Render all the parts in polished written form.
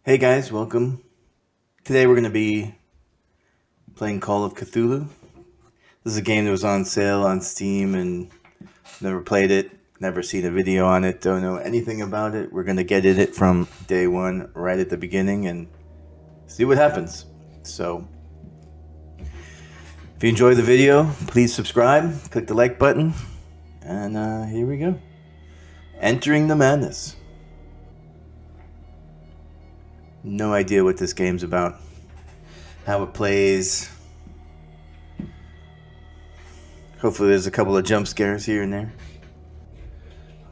Hey guys, welcome. Today we're going to be playing Call of Cthulhu. This is a game that was on sale on Steam and never played it, never seen a video on it, don't know anything about it. We're going to get in it from day one, right at the beginning, and see what happens. So, if you enjoy the video, please subscribe, click the like button, and here we go. Entering the Madness. No idea what this game's about, how it plays. Hopefully there's a couple of jump scares here and there.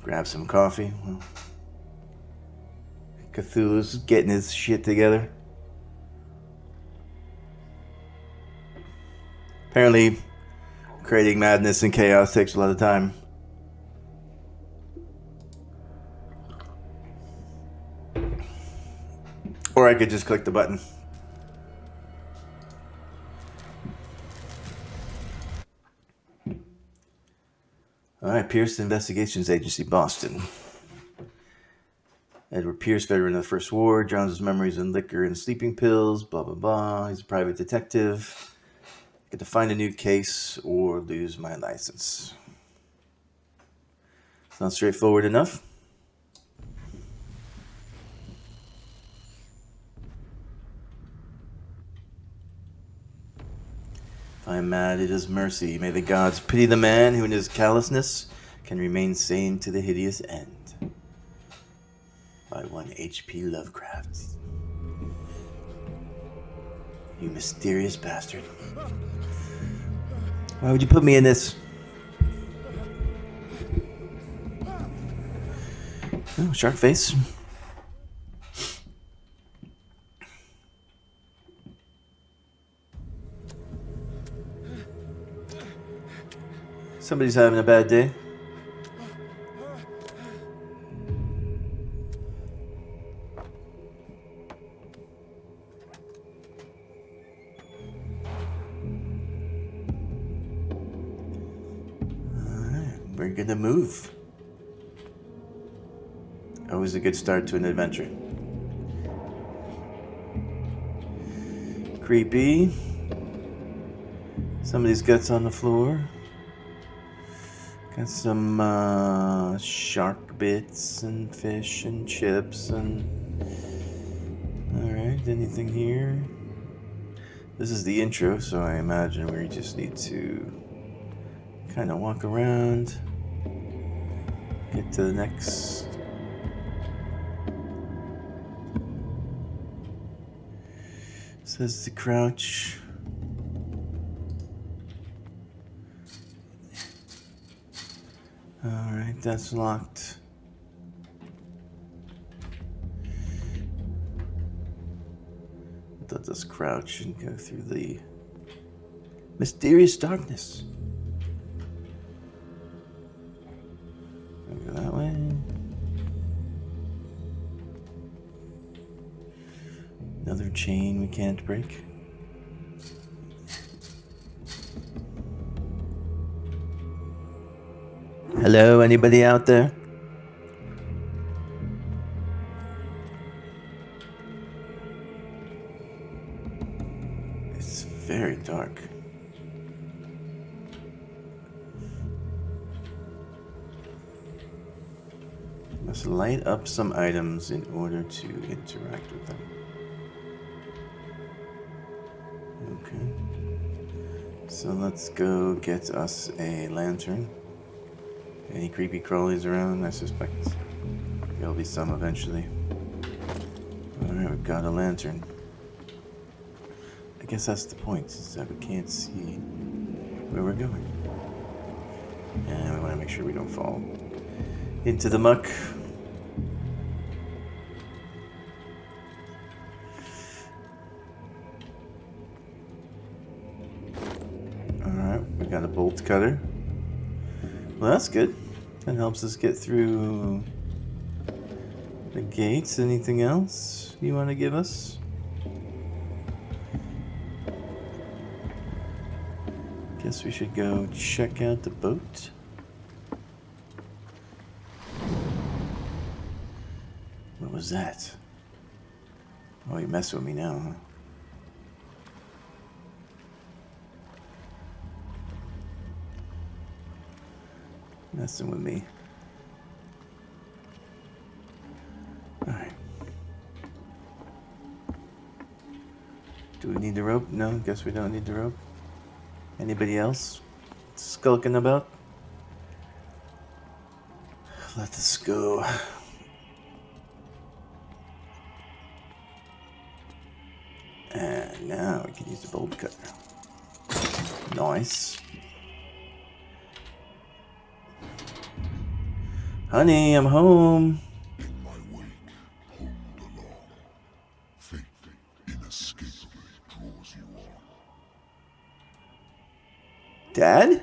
Grab some coffee. Well, Cthulhu's getting his shit together. Apparently, creating madness and chaos takes a lot of time. Or I could just click the button. Alright, Pierce Investigations Agency, Boston. Edward Pierce, veteran of the First War, drowns his memories in liquor and sleeping pills, blah blah blah. He's a private detective. Get to find a new case or lose my license. Sounds straightforward enough. If I am mad, it is mercy. May the gods pity the man who in his callousness can remain sane to the hideous end. By one H.P. Lovecraft. You mysterious bastard. Why would you put me in this? Oh, shark face. Somebody's having a bad day. We're gonna move. Always a good start to an adventure. Creepy. Somebody's guts on the floor. Got some shark bits and fish and chips and... Alright, anything here? This is the intro, so I imagine we just need to kind of walk around, get to the next. Says to crouch. Alright, that's locked. Let us crouch and go through the mysterious darkness. Go that way. Another chain we can't break. Hello, anybody out there? It's very dark. Must light up some items in order to interact with them. Okay. So let's go get us a lantern. Any creepy crawlies around? I suspect there'll be some eventually. Alright, we've got a lantern. I guess that's the point, is that we can't see where we're going. And we want to make sure we don't fall into the muck. Alright, we got a bolt cutter. Well, that's good. That helps us get through the gates. Anything else you want to give us? Guess we should go check out the boat. What was that? Oh, you messing with me now, huh? Messing with me. Alright. Do we need the rope? No, guess we don't need the rope. Anybody else skulking about? Let us go. And now we can use the bolt cutter. Nice. Honey, I'm home. In my wake, hold along. Fate inescapably draws you on. Dad?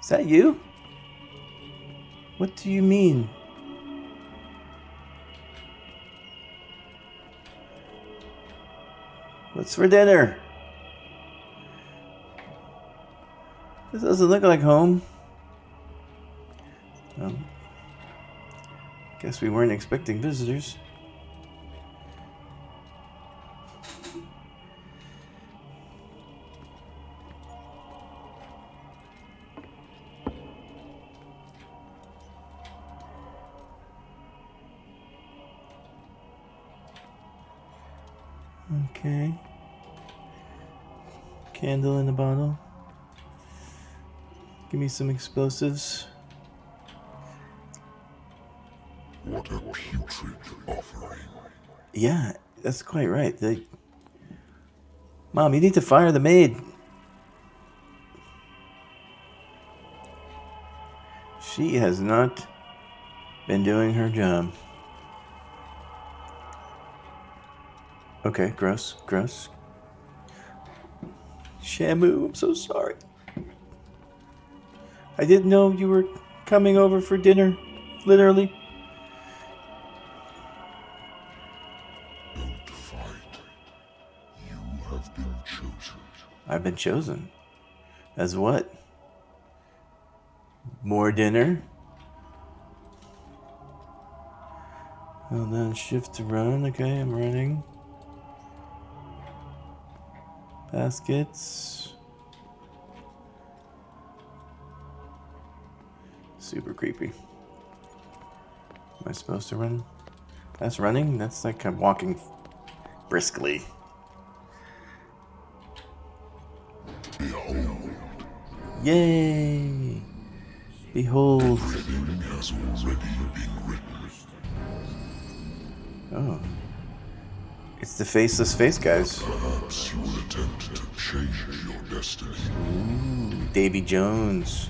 Is that you? What do you mean? What's for dinner? This doesn't look like home. Well, guess we weren't expecting visitors. Okay. Candle in the bottle. Give me some explosives. What a putrid offering. Yeah, that's quite right. Mom, you need to fire the maid. She has not been doing her job. Okay, gross, gross. Shamu, I'm so sorry. I didn't know you were coming over for dinner, literally. Don't fight. You have been chosen. I've been chosen. As what? More dinner? And then shift to run. Okay, I'm running. Baskets. Super creepy. Am I supposed to run? That's running? That's like I'm walking briskly. Behold. Yay! Behold. Everything has already been written. Oh. It's the faceless face guys. Perhaps you will attempt to change your destiny. Ooh, Davy Jones.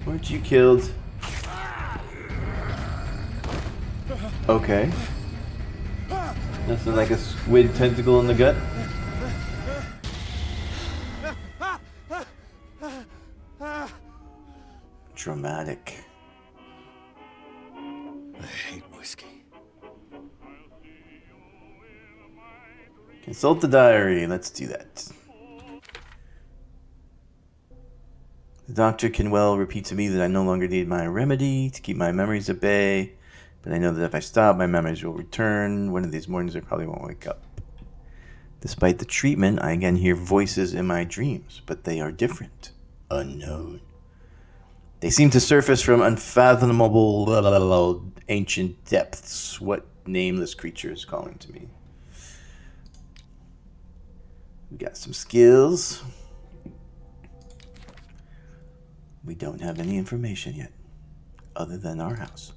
Weren't you killed? Okay. Nothing like a squid tentacle in the gut? Dramatic. I hate whiskey. Consult the diary. Let's do that. The doctor can well repeat to me that I no longer need my remedy to keep my memories at bay, but I know that if I stop, my memories will return. One of these mornings I probably won't wake up. Despite the treatment, I again hear voices in my dreams, but they are different, unknown. They seem to surface from unfathomable ancient depths. What nameless creature is calling to me? We got some skills. We don't have any information yet, other than our house.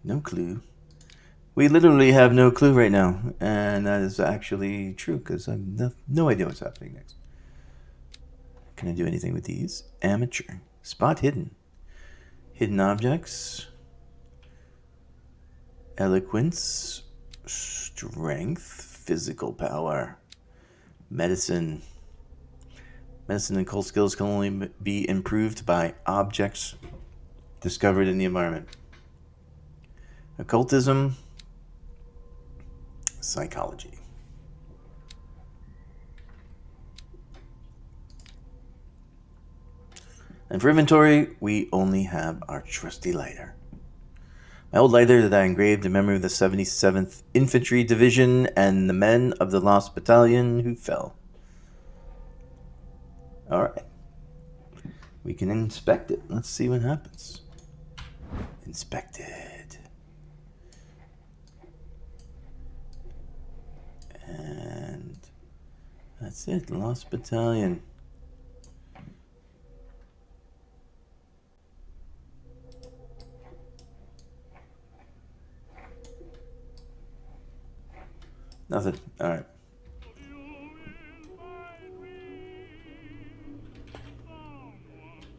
No clue. We literally have no clue right now, and that is actually true, because I have no idea what's happening next. Can I do anything with these? Amateur. Spot hidden. Hidden objects. Eloquence. Strength. Physical power. Medicine. Medicine and cult skills can only be improved by objects discovered in the environment. Occultism. Psychology. And for inventory, we only have our trusty lighter. My old lighter that I engraved in memory of the 77th Infantry Division and the men of the Lost Battalion who fell. Alright. We can inspect it. Let's see what happens. Inspected. And that's it. Lost Battalion. Nothing. Alright.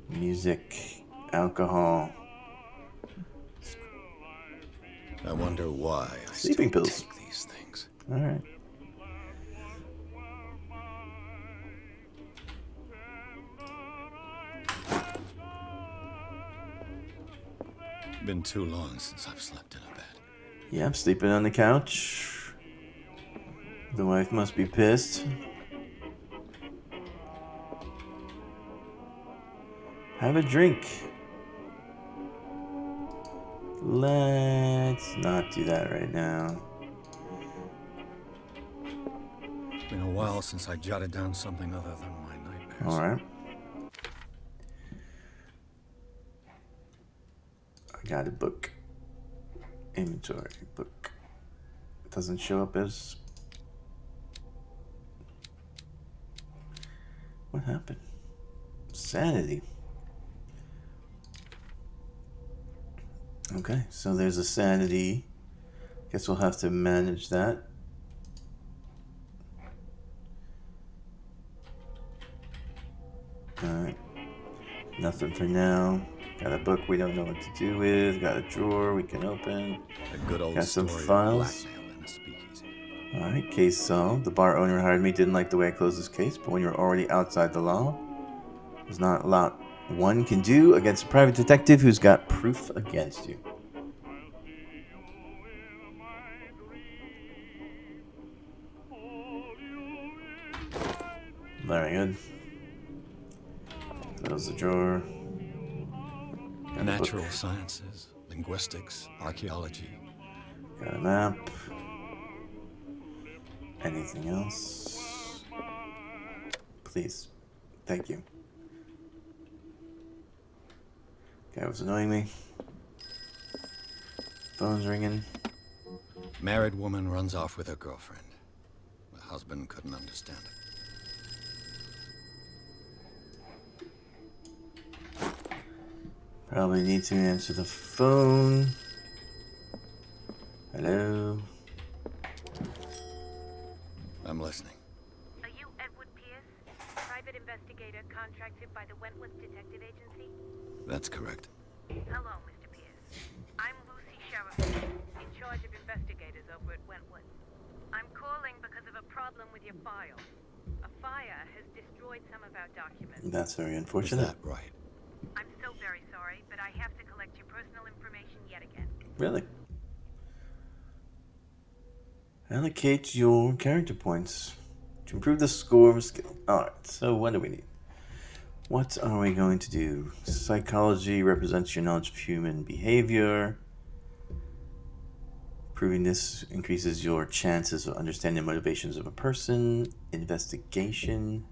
Music. Alcohol. I wonder why I Sleeping still pills. take these things. Alright. Been too long since I've slept in a bed. Yeah, I'm sleeping on the couch. The wife must be pissed. Have a drink. Let's not do that right now. Been a while since I jotted down something other than my nightmares. Alright. I got a book. Inventory. Book. It doesn't show up as... What happened? Sanity. Okay, so there's a sanity. Guess we'll have to manage that. Alright. Nothing for now. Got a book we don't know what to do with. Got a drawer we can open. A good old Got some story files. of blackmail in a speakeasy. Alright, case solved. The bar owner hired me, didn't like the way I closed his case, but when you're already outside the law, there's not a lot one can do against a private detective who's got proof against you. Very good. Close the drawer. Got a Natural book. sciences, linguistics, archaeology. Got a map. Anything else? Please. Thank you. Guy was annoying me. Phone's ringing. Married woman runs off with her girlfriend. The husband couldn't understand it. Probably need to answer the phone. Hello? I'm listening. Are you Edward Pierce, private investigator contracted by the Wentworth Detective Agency? That's correct. Hello, Mr. Pierce. I'm Lucy Sheriff, in charge of investigators over at Wentworth. I'm calling because of a problem with your file. A fire has destroyed some of our documents. That's very Is unfortunate. that right? I'm so very sorry, but I have to collect your personal information yet again. Really? Allocate your character points to improve the score of skill. Alright, so what do we need? What are we going to do? Psychology represents your knowledge of human behavior. Proving this increases your chances of understanding the motivations of a person. Investigation.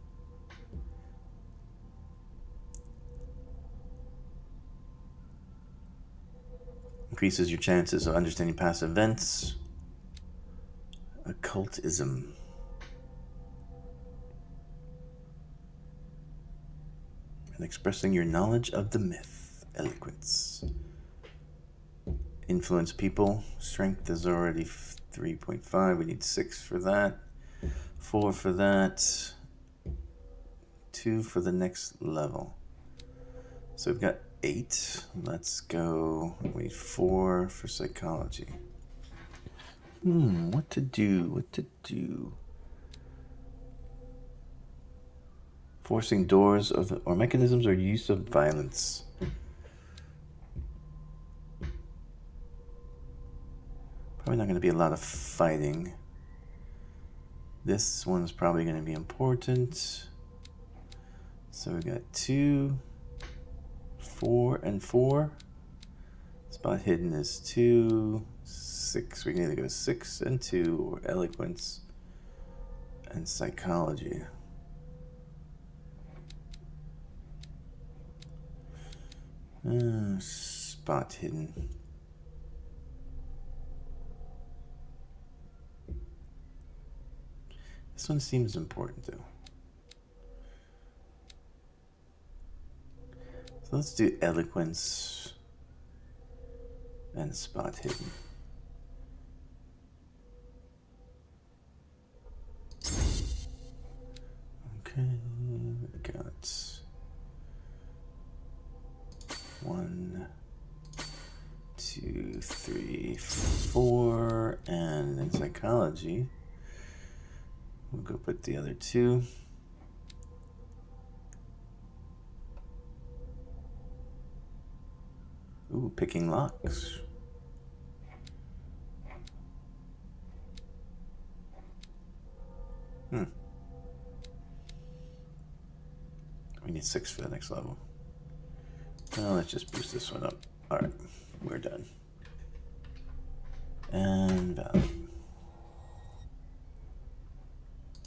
Increases your chances of understanding past events. Occultism. And expressing your knowledge of the myth. Eloquence. Influence people. Strength is already 3.5. We need 6 for that. 4 for that. 2 for the next level. So we've got 8. Let's go. We need 4 for psychology. What to do? What to do? Forcing doors of or mechanisms or use of violence. Probably not going to be a lot of fighting. This one's probably going to be important. So we got 2, 4, and 4. Let's Spot hidden is 2, 6. We can either go 6 and 2 or eloquence and psychology. Spot hidden. This one seems important though. So let's do eloquence and spot hidden. Okay, we got 1, 2, 3, 4, and in psychology, we'll go put the other 2. Ooh, picking locks. We need 6 for the next level. Well, let's just boost this one up. Alright, we're done. And valid.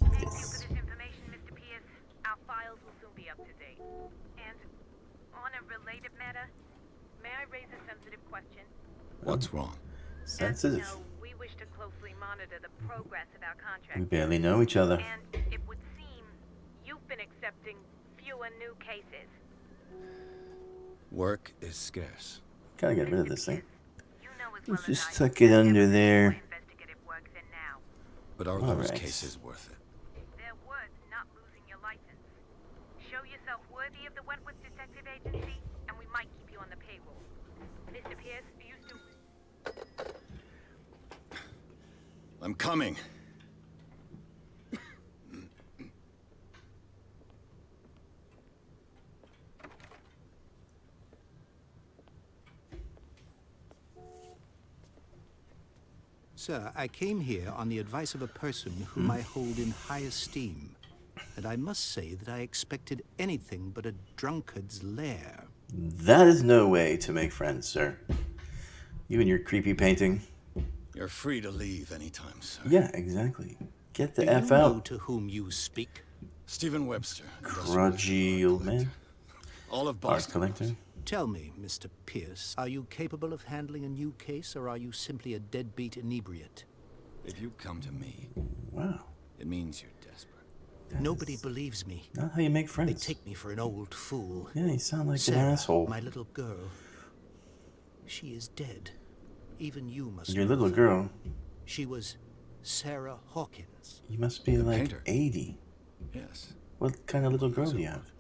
Thank you for this information, Mr. Pierce. Our files will soon be up to date. And on a related matter, may I raise a sensitive question? What's wrong? Sensitive. As you know, we wish to closely monitor the progress of our contract. We barely know each other. And it would seem you've been accepting fewer new cases. Work is scarce. Gotta get rid of this thing. You know as well Let's as just I tuck it under there. investigative work's in now. But are All those right. cases worth it? They're worth not losing your license. Show yourself worthy of the Wentworth Detective Agency, and we might keep you on the payroll. Mr. Pierce, you still... I'm coming. Sir, I came here on the advice of a person whom I hold in high esteem, and I must say that I expected anything but a drunkard's lair. That is no way to make friends, sir. You and your creepy painting. You're free to leave anytime, sir. Yeah, exactly. Get the Do you F know out. to whom you speak? Stephen Webster. Grudgy old man. All of Art Boston. collector. Tell me, Mr. Pierce, are you capable of handling a new case, or are you simply a deadbeat inebriate? If you come to me, Wow. it means you're desperate. Nobody believes me. Not how you make They friends. take me for an old fool. Yeah, you sound like an Sarah, asshole. my little girl. She is dead. Even you must Your know little that. girl. She was Sarah Hawkins. You must be like painter. 80. Yes. What kind of little girl do you have?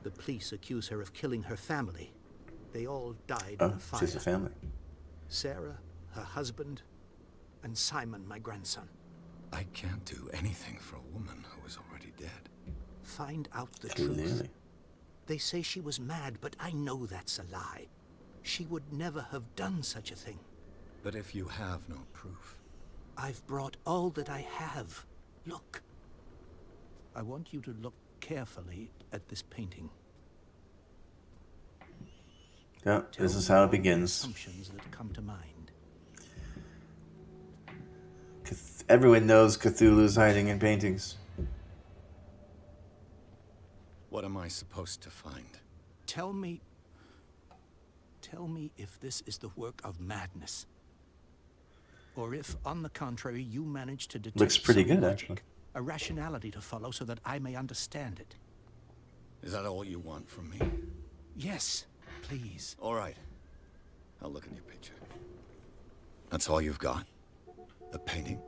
The police accuse her of killing her family. They all died in Oh, a fire. she's a family. Sarah, her husband, and Simon, my grandson. I can't do anything for a woman who is already dead. Find out the truth. Clearly. They say she was mad, but I know that's a lie. She would never have done such a thing. But if you have no proof, I've brought all that I have. Look. I want you to look carefully at this painting. Yeah, Tell this is me how all it the begins. assumptions that come to mind. Everyone knows Cthulhu's hiding in paintings. what am I supposed to find? Tell me if this is the work of madness. Or if, on the contrary, you manage to detect Looks pretty some good, logic, actually. a rationality to follow so that I may understand it. Is that all you want from me? Yes, please. All right. I'll look at your picture. That's all you've got? The painting?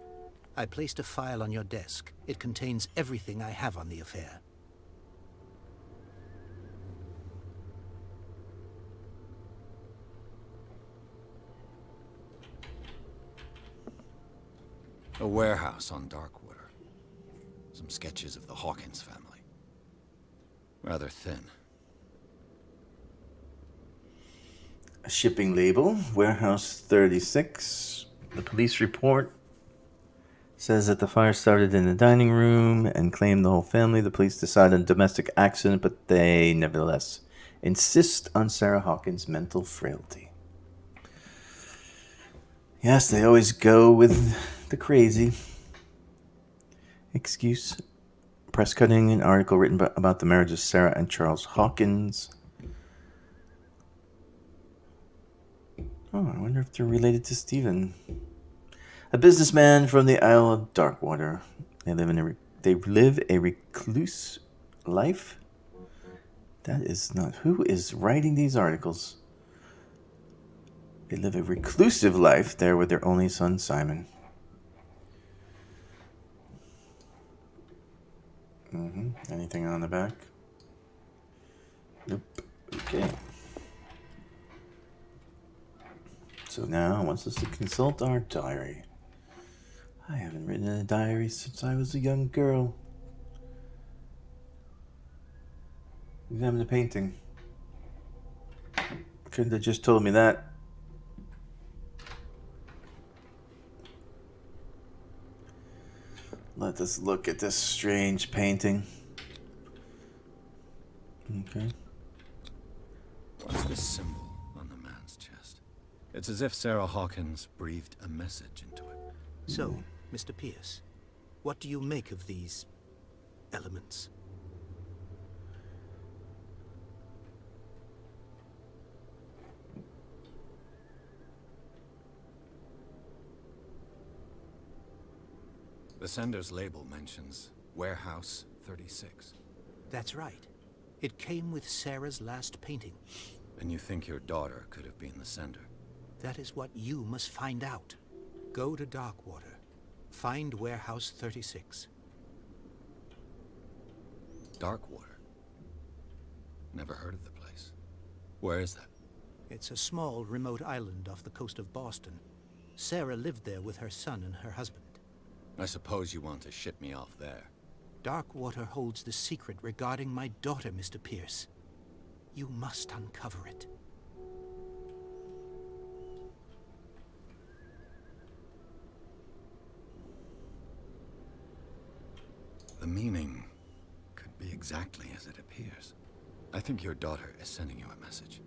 I placed a file on your desk. It contains everything I have on the affair. A warehouse on Darkwater. Some sketches of the Hawkins family. Rather thin. A shipping label, Warehouse 36. The police report says that the fire started in the dining room and claimed the whole family. The police decided on domestic accident, but they nevertheless insist on Sarah Hawkins' mental frailty. Yes, they always go with the crazy excuse. Press cutting, an article written about the marriage of Sarah and Charles Hawkins. Oh, I wonder if they're related to Stephen. A businessman from the Isle of Darkwater. They live a recluse life. That is not who is writing these articles. They live a reclusive life there with their only son Simon. Anything on the back? Nope. Okay. So now it wants us to consult our diary. I haven't written in a diary since I was a young girl. Examine the painting. Couldn't have just told me that. Let us look at this strange painting. Okay. What's this symbol on the man's chest? It's as if Sarah Hawkins breathed a message into it. So, Mr. Pierce, what do you make of these elements? The sender's label mentions Warehouse 36. That's right. It came with Sarah's last painting. And you think your daughter could have been the sender? That is what you must find out. Go to Darkwater. Find Warehouse 36. Darkwater? Never heard of the place. Where is that? It's a small, remote island off the coast of Boston. Sarah lived there with her son and her husband. I suppose you want to ship me off there. Darkwater holds the secret regarding my daughter, Mr. Pierce. You must uncover it. The meaning could be exactly as it appears. I think your daughter is sending you a message.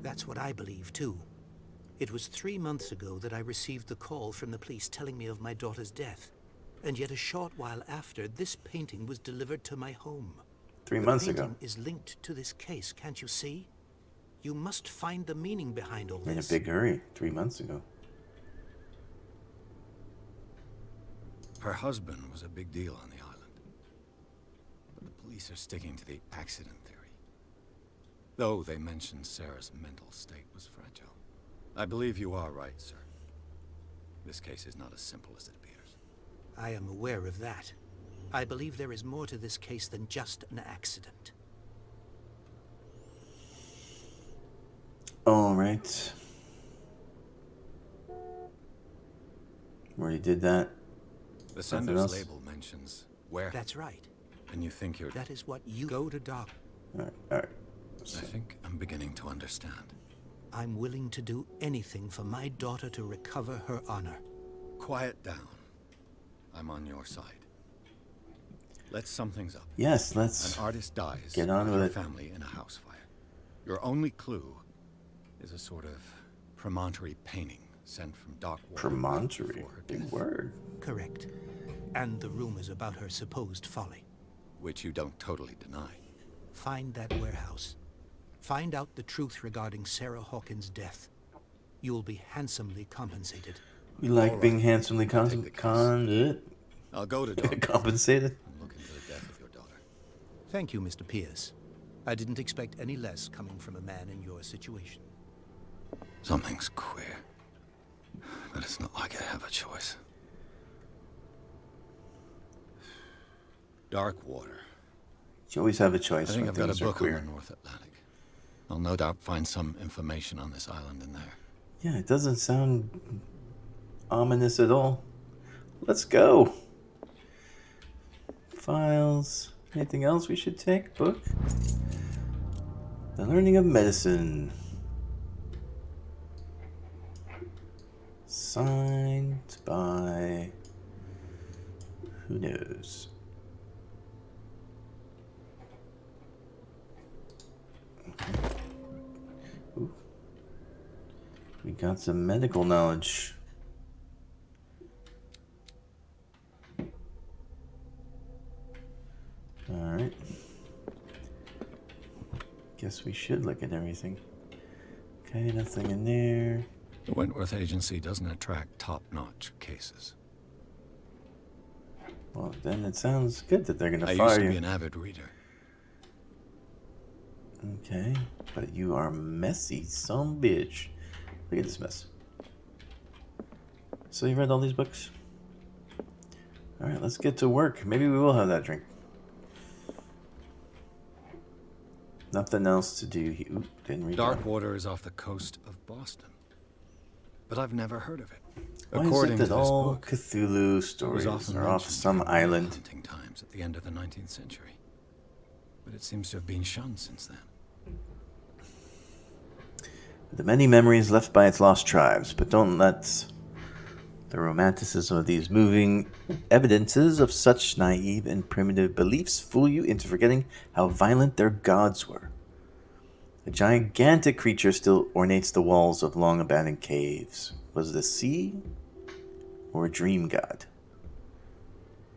That's what I believe, too. It was 3 months ago that I received the call from the police telling me of my daughter's death. And yet a short while after, this painting was delivered to my home. 3 months ago. The painting is linked to this case, can't you see? You must find the meaning behind all In a this. big hurry. 3 months ago. Her husband was a big deal on the island. But the police are sticking to the accident theory. Though they mentioned Sarah's mental state was fragile. I believe you are right, sir. This case is not as simple as it appears. I am aware of that. I believe there is more to this case than just an accident. All right. Already did that. The Something sender's else? label mentions where. That's right. And you think you're. That is what you go to Dark. All right. I think I'm beginning to understand. I'm willing to do anything for my daughter to recover her honor. Quiet down. I'm on your side. Let's sum things up. Yes, let's An artist dies. get on with her it. family in a house fire. Your only clue is a sort of promontory painting sent from Darkwater. Promontory. before her Big death, word. Correct. And the rumors about her supposed folly. which you don't totally deny. Find that warehouse. Find out the truth regarding Sarah Hawkins' death. You will be handsomely compensated. We like All being right. handsomely I'll take the case. compensated. I'll go to Darkwater Compensated. and look into the death of your daughter. Thank you, Mr. Pierce. I didn't expect any less coming from a man in your situation. Something's queer. But it's not like I have a choice. Darkwater. You always have a I choice think when I've got a things are book on queer. the North Atlantic. I'll no doubt find some information on this island in there. Yeah, it doesn't sound ominous at all. Let's go. Files. Anything else we should take? Book. The Learning of Medicine. Signed by... who knows? Okay. Ooh. We got some medical knowledge. Alright. Guess we should look at everything. Okay, nothing in there. The Wentworth Agency doesn't attract top-notch cases. Well, then it sounds good that they're gonna I fire used to you. be an avid reader. Okay, but you are messy, some bitch. Look at this mess. So you read all these books? Alright, let's get to work. Maybe we will have that drink. Nothing else to do here. Oop, didn't read that. Darkwater is off the coast of Boston. But I've never heard of it. Why is it According that to this all book, Cthulhu it was stories often are off mentioned some during island? hunting times at the end of the 19th century. But it seems to have been shunned since then. The many memories left by its lost tribes, but don't let the romanticism of these moving evidences of such naive and primitive beliefs fool you into forgetting how violent their gods were. A gigantic creature still ornates the walls of long abandoned caves. Was it a sea or a dream god?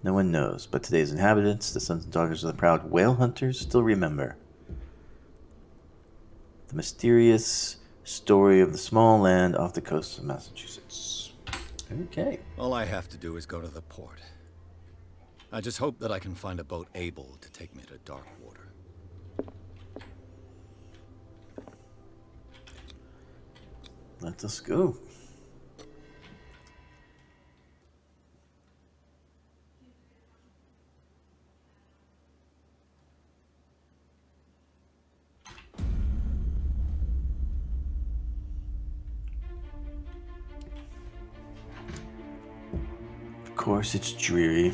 No one knows, but today's inhabitants, the sons and daughters of the proud whale hunters, still remember the mysterious story of the small land off the coast of Massachusetts. Okay. All I have to do is go to the port. I just hope that I can find a boat able to take me to Darkwater. Let us go. Of course, it's dreary.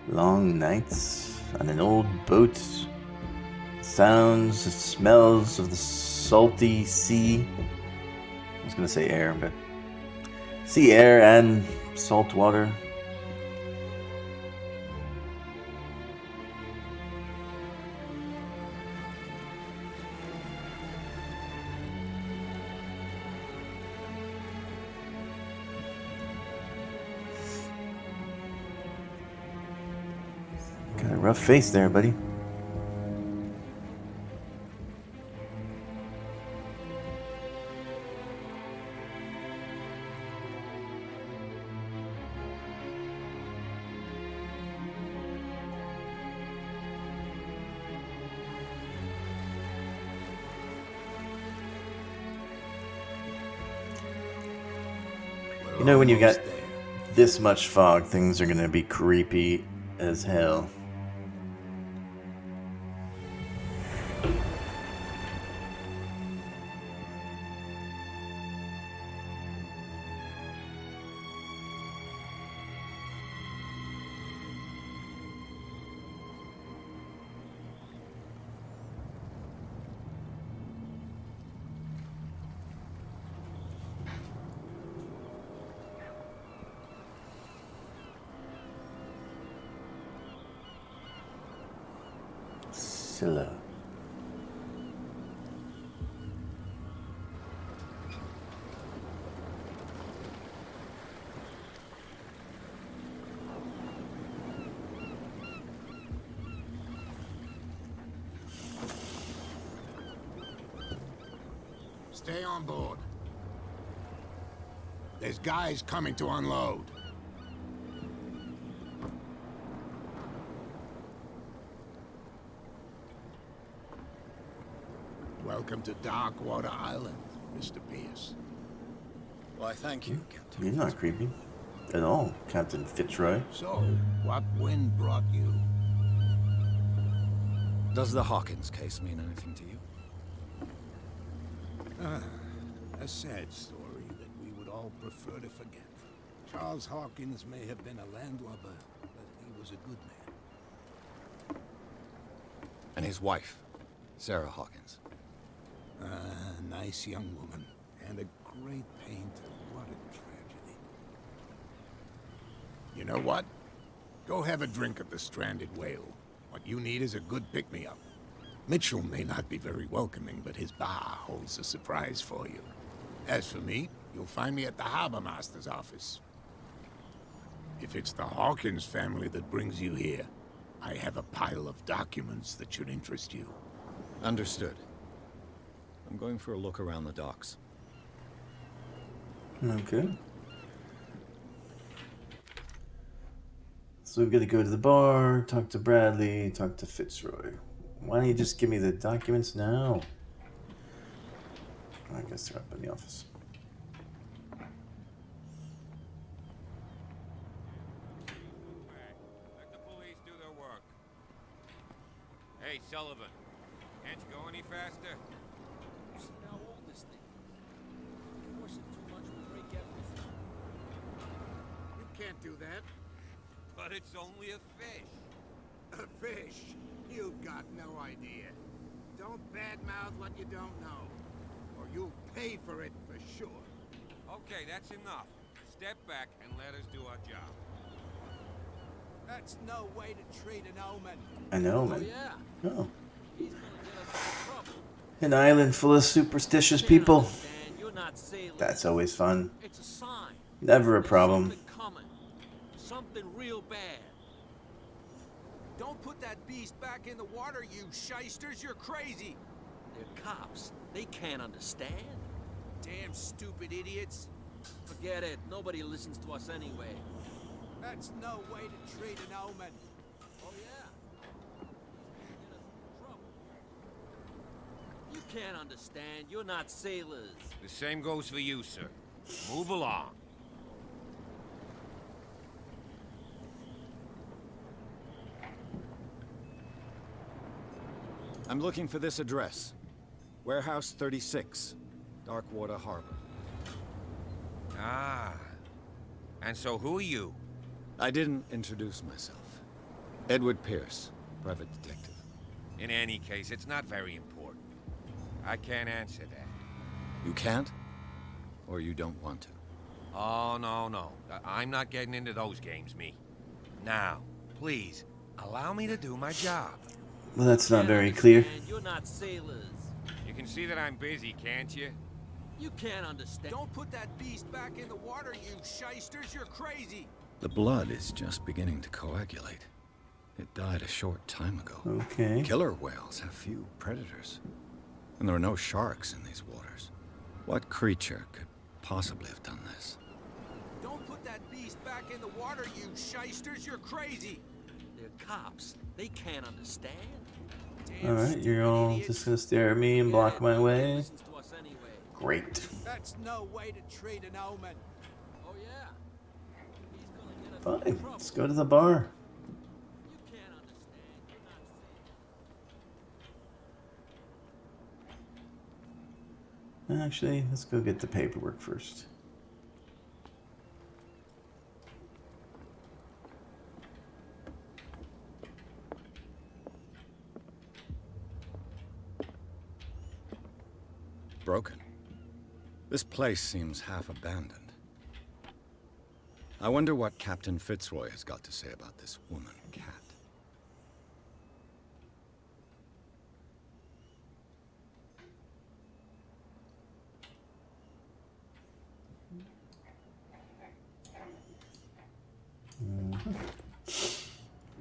Long nights on an old boat. Sounds, smells of the salty sea. I was gonna say air, but sea air and salt water. Got a rough face there, buddy. You know, when you got this much fog, things are gonna be creepy as hell. Scylla. Stay on board. There's guys coming to unload. Welcome to Darkwater Island, Mr. Pierce. Why, thank you, Captain. You're not creepy at all, Captain Fitzroy. So, what wind brought you? Does the Hawkins case mean anything to you? A sad story that we would all prefer to forget. Charles Hawkins may have been a landlubber, but he was a good man. And his wife, Sarah Hawkins. Nice young woman, and a great painter. What a tragedy. You know what? Go have a drink at the Stranded Whale. What you need is a good pick-me-up. Mitchell may not be very welcoming, but his bar holds a surprise for you. As for me, you'll find me at the Harbor Master's office. If it's the Hawkins family that brings you here, I have a pile of documents that should interest you. Understood. I'm going for a look around the docks. Okay. So we've got to go to the bar, talk to Bradley, talk to Fitzroy. Why don't you just give me the documents now? I guess they're up in the office. Let the police do their work. Hey, Sullivan. Can't you go any faster? You see how old this thing is? Force it too much will break everything. You can't do that. But it's only a fish. A fish? You've got no idea. Don't badmouth what you don't know, or you'll pay for it for sure. Okay, that's enough. Step back and let us do our job. That's no way to treat an omen. An Oh omen? yeah, Oh. he's gonna get us into trouble. An island full of superstitious Can't people. understand, you're not sailors. That's always fun. It's a sign. Never a There's problem. Something coming. Something real bad. Don't put that beast back in the water, you shysters. You're crazy. They're cops. They can't understand. Damn stupid idiots. Forget it. Nobody listens to us anyway. That's no way to treat an omen. Oh, yeah. He's gonna get us into trouble. You can't understand. You're not sailors. The same goes for you, sir. Move along. I'm looking for this address. Warehouse 36, Darkwater Harbor. Ah. And so who are you? I didn't introduce myself. Edward Pierce, private detective. In any case, it's not very important. I can't answer that. You can't? Or you don't want to? Oh, no. I'm not getting into those games, me. Now, please, allow me to do my job. Well, that's not Can't very clear. understand, you're not sailors. You can see that I'm busy, can't you? You can't understand. Don't put that beast back in the water, you shysters. You're crazy. The blood is just beginning to coagulate. It died a short time ago. Okay. Killer whales have few predators. And there are no sharks in these waters. What creature could possibly have done this? Don't put that beast back in the water, you shysters. You're crazy. They're cops. They can't understand. Damn Alright, you're all stupid just gonna stare at me and idiots. block my Nobody way? listens to us anyway. Great. That's no way to treat an omen. Oh yeah. He's gonna get us into Fine. trouble. Let's go to the bar. You can't understand. You're not sailors. Actually, let's go get the paperwork first. Broken. This place seems half abandoned. I wonder what Captain Fitzroy has got to say about this woman cat.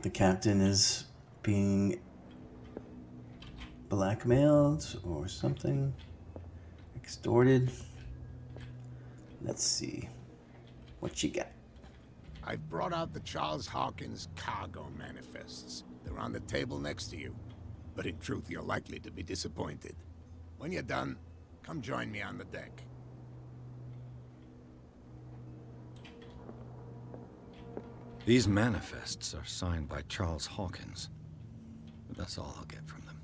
The captain is being blackmailed or something. Extorted. Let's see. What you got? I've brought out the Charles Hawkins cargo manifests. They're on the table next to you. But in truth, you're likely to be disappointed. When you're done, come join me on the deck. These manifests are signed by Charles Hawkins. But that's all I'll get from them.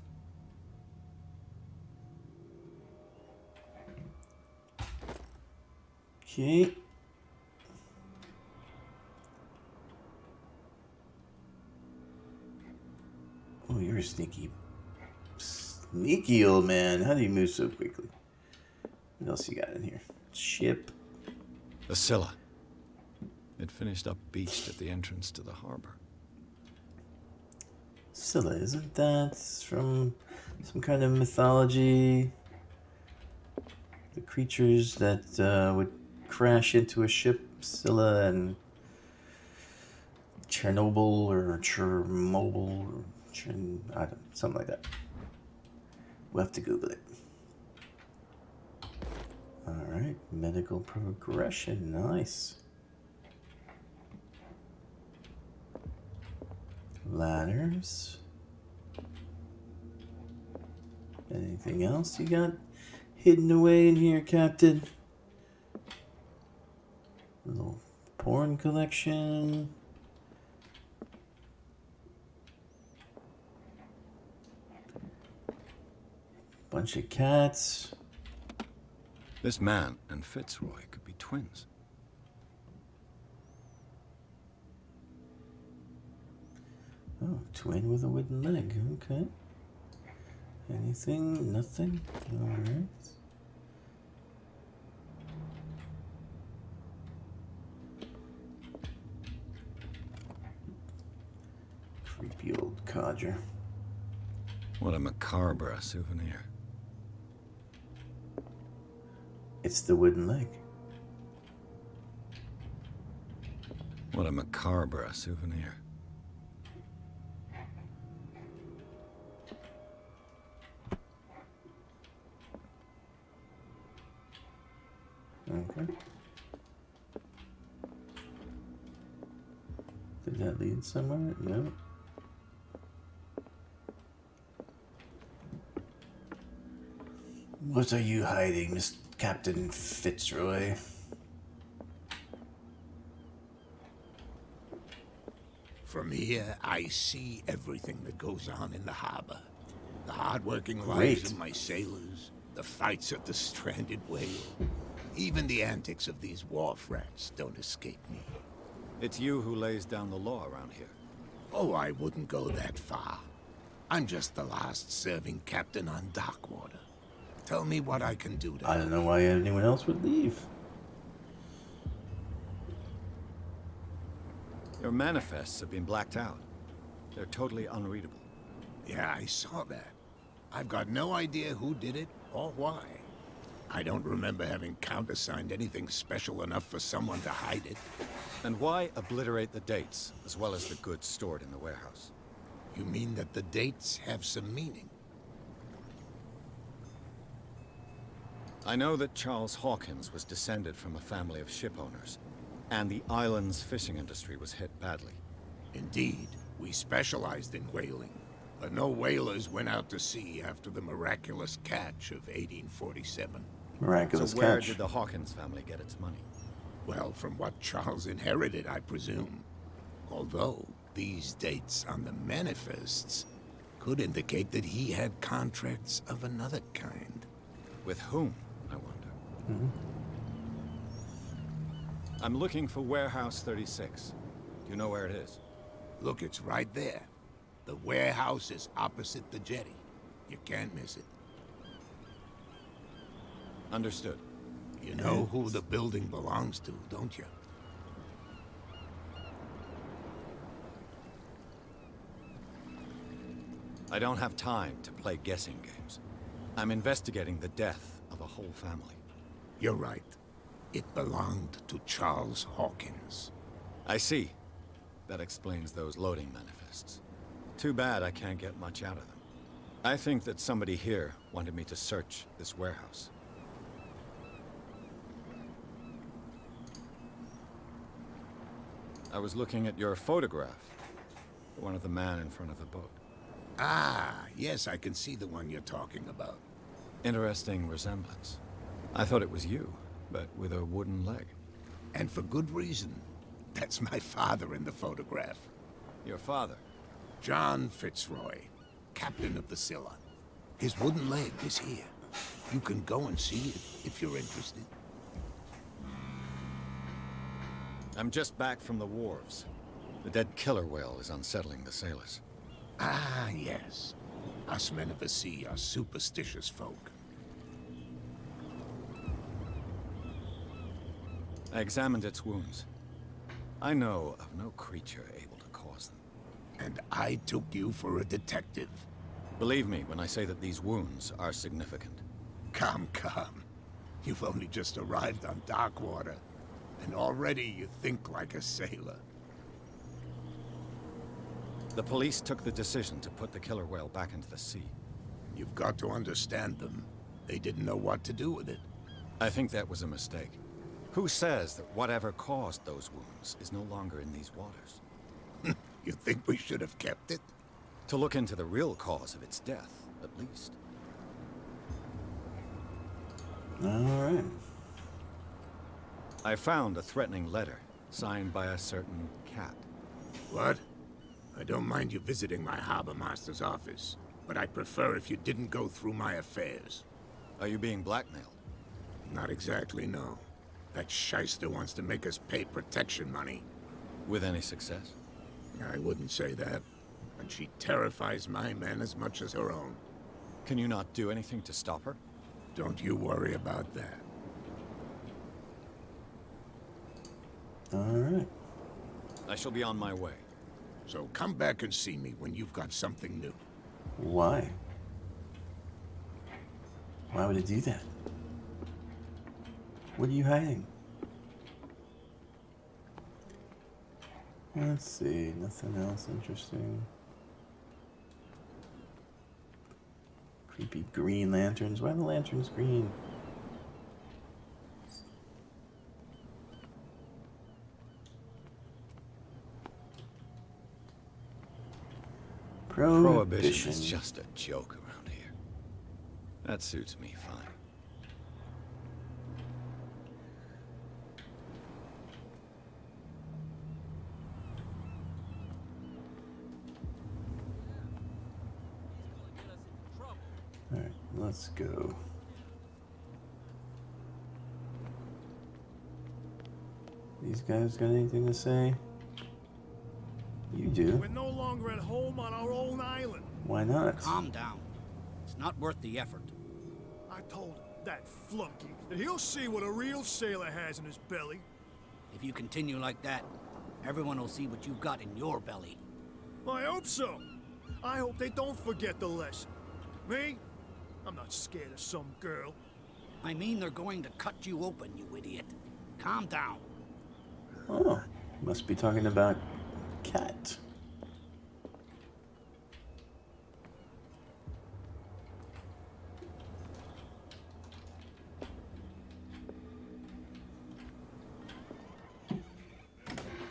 Okay. Oh, you're a sneaky old man. How do you move so quickly? What else you got in here? Ship. The Scylla. It finished up beached at the entrance to the harbor. Scylla, isn't that from some kind of mythology? The creatures that would crash into a ship, Scylla, and Chernobyl or Chermobile or I don't, something like that. We'll have to Google it. Alright, medical progression, nice. Ladders. Anything else you got hidden away in here, Captain? Little porn collection. Bunch of cats. This man and Fitzroy could be twins. Oh, twin with a wooden leg. Okay. Anything? Nothing? Alright. Creepy old codger. What a macabre souvenir. It's the wooden leg. What a macabre souvenir. Okay. Did that lead somewhere? No. What are you hiding, Miss Captain Fitzroy? From here, I see everything that goes on in the harbor. The hard-working Great. lives of my sailors, the fights at the stranded whale. Even the antics of these wharf rats don't escape me. It's you who lays down the law around here. Oh, I wouldn't go that far. I'm just the last serving captain on Darkwater. Tell me what I can do to I help. don't know why anyone else would leave. Your manifests have been blacked out. They're totally unreadable. Yeah, I saw that. I've got no idea who did it or why. I don't remember having countersigned anything special enough for someone to hide it. And why obliterate the dates, as well as the goods stored in the warehouse? You mean that the dates have some meaning? I know that Charles Hawkins was descended from a family of ship owners, and the island's fishing industry was hit badly. Indeed, we specialized in whaling, but no whalers went out to sea after the miraculous catch of 1847. Miraculous So where catch. did the Hawkins family get its money? Well, from what Charles inherited, I presume. Although, these dates on the manifests could indicate that he had contracts of another kind. With whom, I wonder? I'm looking for Warehouse 36. Do you know where it is? Look, it's right there. The warehouse is opposite the jetty. You can't miss it. Understood. You know who the building belongs to, don't you? I don't have time to play guessing games. I'm investigating the death of a whole family. You're right. It belonged to Charles Hawkins. I see. That explains those loading manifests. Too bad I can't get much out of them. I think that somebody here wanted me to search this warehouse. I was looking at your photograph. One of the man in front of the boat. Ah, yes, I can see the one you're talking about. Interesting resemblance. I thought it was you, but with a wooden leg. And for good reason. That's my father in the photograph. Your father? John Fitzroy, captain of the Scylla. His wooden leg is here. You can go and see it if you're interested. I'm just back from the wharves. The dead killer whale is unsettling the sailors. Ah, yes. Us men of the sea are superstitious folk. I examined its wounds. I know of no creature able to cause them. And I took you for a detective. Believe me when I say that these wounds are significant. Come, come. You've only just arrived on Darkwater, and already you think like a sailor. The police took the decision to put the killer whale back into the sea. You've got to understand them. They didn't know what to do with it. I think that was a mistake. Who says that whatever caused those wounds is no longer in these waters? You think we should have kept it? To look into the real cause of its death, at least. Alright. I found a threatening letter, signed by a certain cat. What? I don't mind you visiting my harbor master's office, but I'd prefer if you didn't go through my affairs. Are you being blackmailed? Not exactly, no. That shyster wants to make us pay protection money. With any success? I wouldn't say that. And she terrifies my men as much as her own. Can you not do anything to stop her? Don't you worry about that. Alright. I shall be on my way. So come back and see me when you've got something new. Why? Why would it do that? What are you hiding? Let's see, nothing else interesting. Creepy green lanterns. Why are the lanterns green? Prohibition is just a joke around here. That suits me fine. Alright, let's go. These guys got anything to say? You do. We're no longer at home on our own island. Why not? Calm down. It's not worth the effort. I told him, that flunky, that he'll see what a real sailor has in his belly. If you continue like that, everyone will see what you've got in your belly. I hope so. I hope they don't forget the lesson. Me? I'm not scared of some girl. I mean, they're going to cut you open, you idiot. Calm down. Oh, must be talking about cat.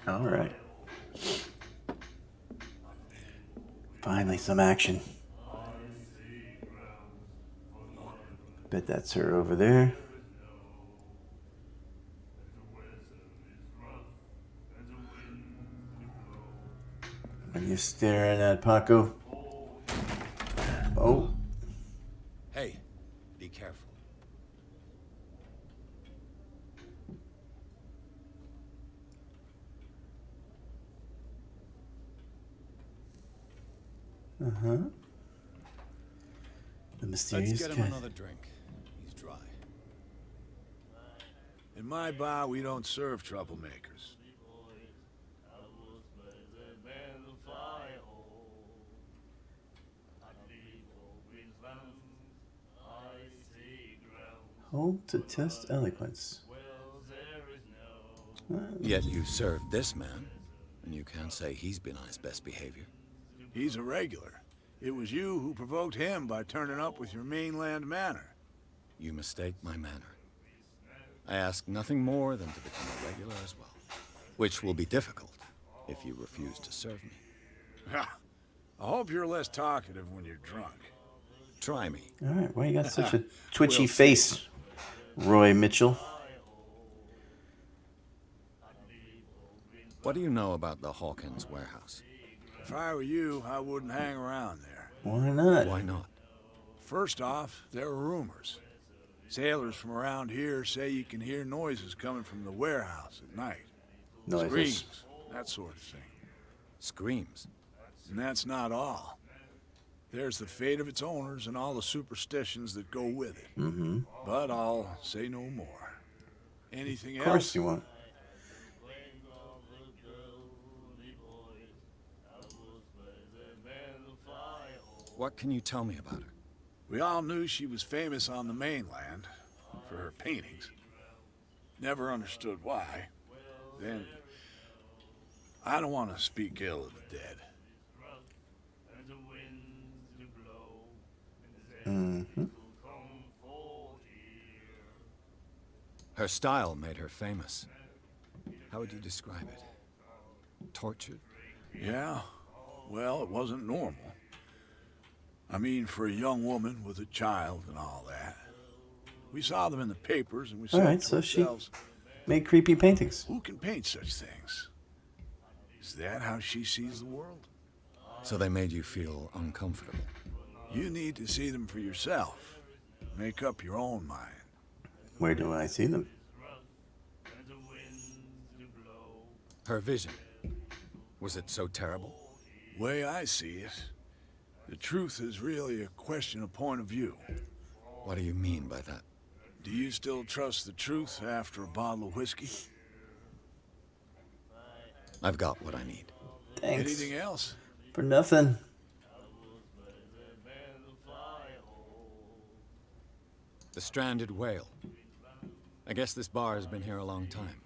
All right. Finally, some action. Bet that's her over there. Are you staring at Paco? Oh. Hey, be careful. Uh-huh. The mysterious Let's get him cat. another drink. He's dry. In my bar, we don't serve troublemakers. Hold to test eloquence. Yet you served this man, and you can't say he's been on his best behavior. He's a regular. It was you who provoked him by turning up with your mainland manner. You mistake my manner. I ask nothing more than to become a regular as well, which will be difficult if you refuse to serve me. I hope you're less talkative when you're drunk. Try me. All right, why you got such a twitchy We'll face, Roy Mitchell? What do you know about the Hawkins warehouse? If I were you, I wouldn't hang around there. Why not? Why not? First off, there are rumors. Sailors from around here say you can hear noises coming from the warehouse at night. Noises. Screams, that sort of thing. Screams. And that's not all. There's the fate of its owners and all the superstitions that go with it. Mm-hmm. But I'll say no more. Anything else? Of course you won't. What can you tell me about her? We all knew she was famous on the mainland for her paintings. Never understood why. Then, I don't want to speak ill of the dead. Her style made her famous. How would you describe it? Tortured? Yeah? Well, it wasn't normal. I mean, for a young woman with a child and all that. We saw them in the papers and we said Alright, to so ourselves, made creepy paintings. who can paint such things? Is that how she sees the world? So they made you feel uncomfortable. You need to see them for yourself. Make up your own mind. Where do I see them? Her vision. Was it so terrible? Way I see it, the truth is really a question of point of view. What do you mean by that? Do you still trust the truth after a bottle of whiskey? I've got what I need. Thanks. Anything else? For nothing. The Stranded Whale. I guess this bar has been here a long time.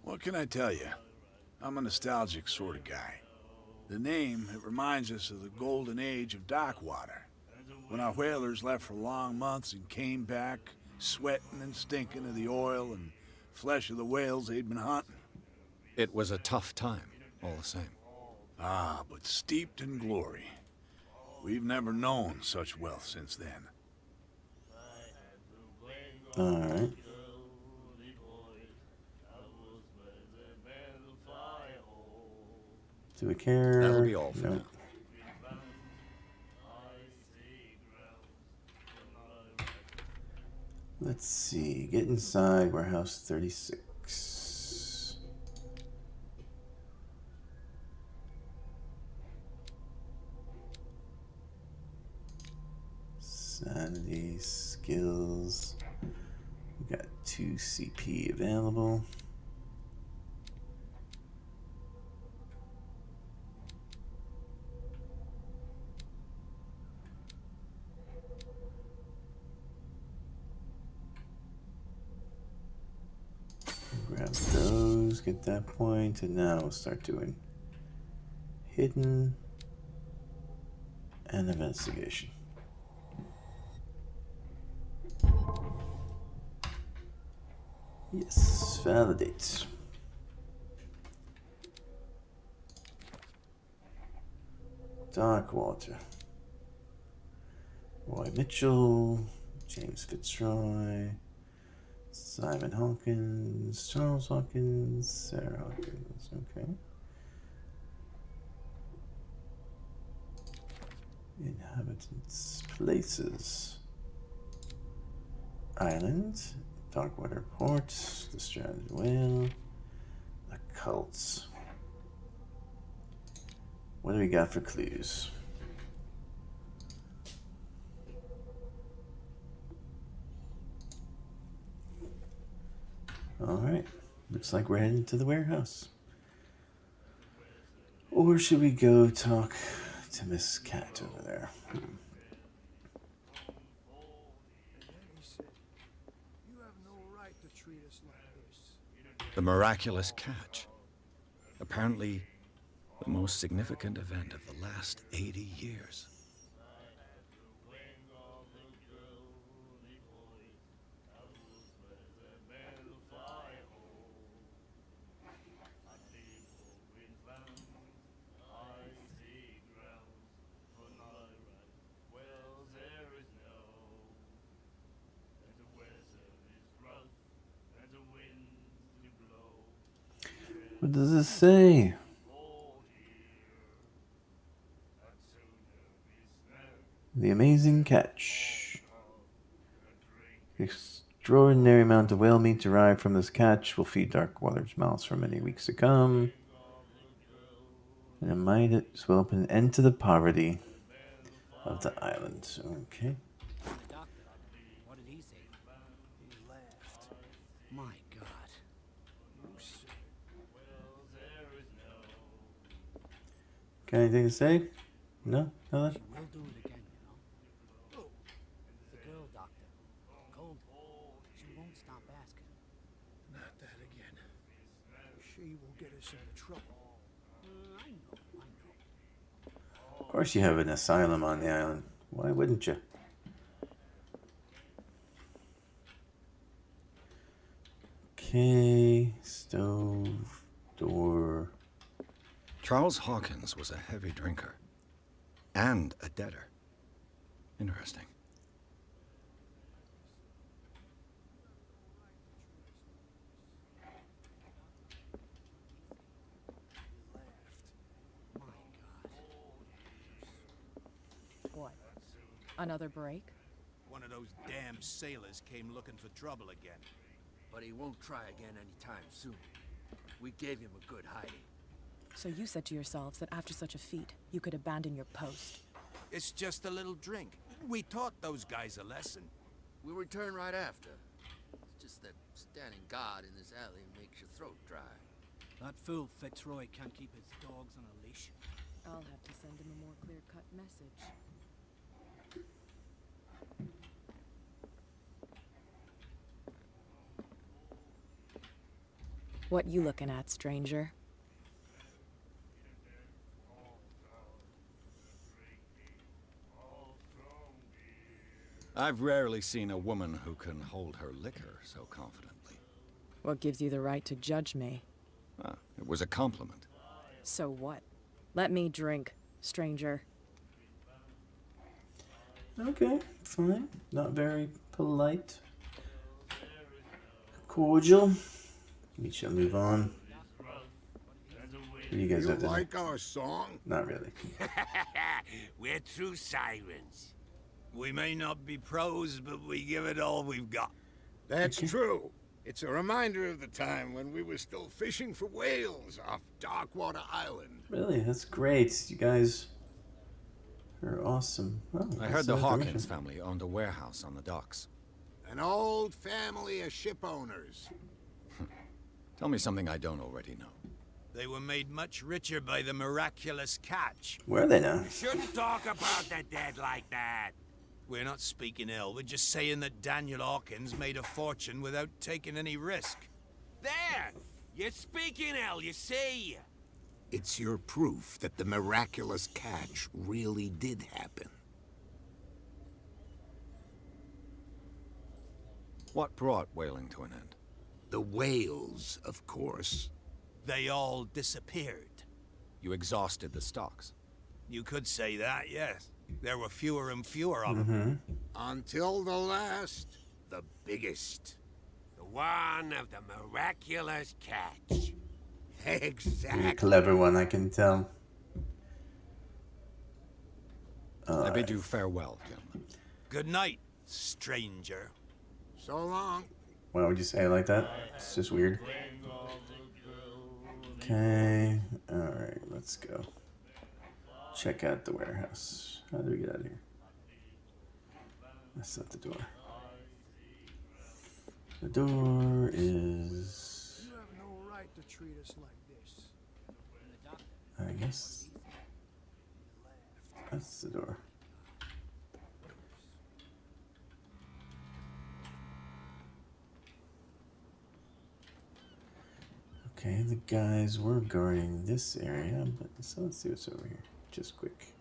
What can I tell you? I'm a nostalgic sort of guy. The name, it reminds us of the golden age of dock water. When our whalers left for long months and came back, sweating and stinking of the oil and flesh of the whales they'd been hunting. It was a tough time, all the same. Ah, but steeped in glory. We've never known such wealth since then. Alright. Do we care? That'll be all for No. now. Let's see. Get inside warehouse 36. Sanity, skills. We got 2 CP available. Grab those, get that point, and now we'll start doing hidden and investigation. Yes, validate. Darkwater. Roy Mitchell, James Fitzroy, Simon Hawkins, Charles Hawkins, Sarah Hawkins, okay. Inhabitants, places. Island, Darkwater Port, the Stranded Whale, the cults. What do we got for clues? Alright, looks like we're heading to the warehouse. Or should we go talk to Miss Cat over there? The miraculous catch. Apparently, the most significant event of the last 80 years. What does this say? The amazing catch. The extraordinary amount of whale meat derived from this catch will feed Darkwater's mouths for many weeks to come. And it might as well put an end to the poverty of the island. Okay. The doctor, what did he say? He laughed. My God. Got anything to say? No? Nothing? She will do it again, you know. The girl doctor. Cold. She won't stop asking. Not that again. She will get us out of trouble. I know. Of course you have an asylum on the island. Why wouldn't you? Okay, stove, door. Charles Hawkins was a heavy drinker. And a debtor. Interesting. What? Another break? One of those damn sailors came looking for trouble again. But he won't try again anytime soon. We gave him a good hiding. So you said to yourselves that after such a feat, you could abandon your post. It's just a little drink. We taught those guys a lesson. We'll return right after. It's just that standing guard in this alley makes your throat dry. That fool Fitzroy can't keep his dogs on a leash. I'll have to send him a more clear-cut message. What you looking at, stranger? I've rarely seen a woman who can hold her liquor so confidently. What gives you the right to judge me? Ah, it was a compliment. So what? Let me drink, stranger. Okay, fine. Not very polite. Cordial. We shall move on. What do you guys You have to do? like our song? Not really. We're true sirens. We may not be pros, but we give it all we've got. That's true. It's a reminder of the time when we were still fishing for whales off Darkwater Island. Really, that's great. You guys are awesome. Oh, I that's heard the some Hawkins information. family owned a warehouse on the docks. An old family of ship owners. Tell me something I don't already know. They were made much richer by the miraculous catch. Where are they now? Shouldn't talk about the dead like that. We're not speaking ill. We're just saying that Daniel Hawkins made a fortune without taking any risk. There! You're speaking, El, you see? It's your proof that the miraculous catch really did happen. What brought whaling to an end? The whales, of course. They all disappeared. You exhausted the stocks. You could say that, yes. There were fewer and fewer of them. Until the last, the biggest. The one of the miraculous catch. You're a Exactly. clever one, I can tell. I bid you farewell, gentlemen. Good night, stranger. So long. Why would you say it like that? It's just weird. Okay. Alright, let's go. Check out the warehouse. How do we get out of here? That's not the door. The door is... You have no right to treat us like this. I guess... That's the door. Okay, the guys were guarding this area, but so let's see what's over here. Just quick.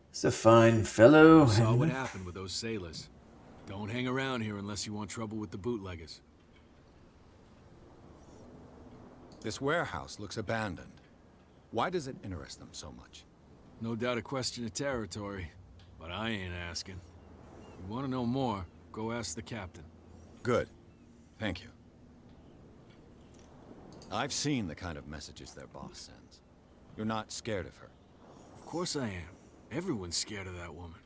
It's a fine fellow. Saw what happened with those sailors. Don't hang around here unless you want trouble with the bootleggers. This warehouse looks abandoned. Why does it interest them so much? No doubt a question of territory, but I ain't asking. You want to know more, go ask the captain. Good. Thank you. I've seen the kind of messages their boss sends. You're not scared of her. Of course I am. Everyone's scared of that woman.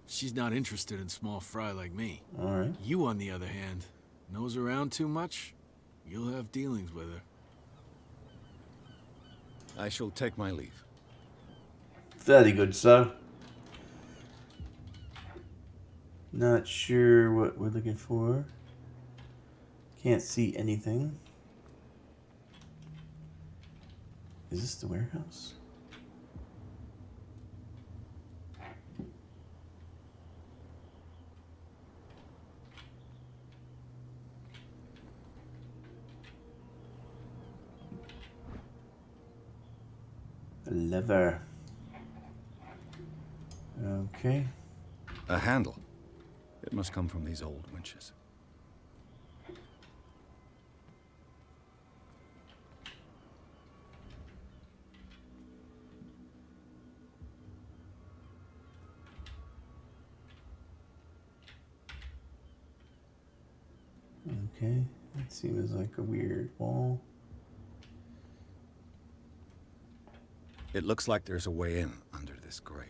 She's not interested in small fry like me. Alright. You, on the other hand, nose around too much, you'll have dealings with her. I shall take my leave. Very good, sir. Not sure what we're looking for. Can't see anything. Is this the warehouse? lever. Okay. A handle. It must come from these old winches. Okay, that seems like a weird wall. It looks like there's a way in under this grate.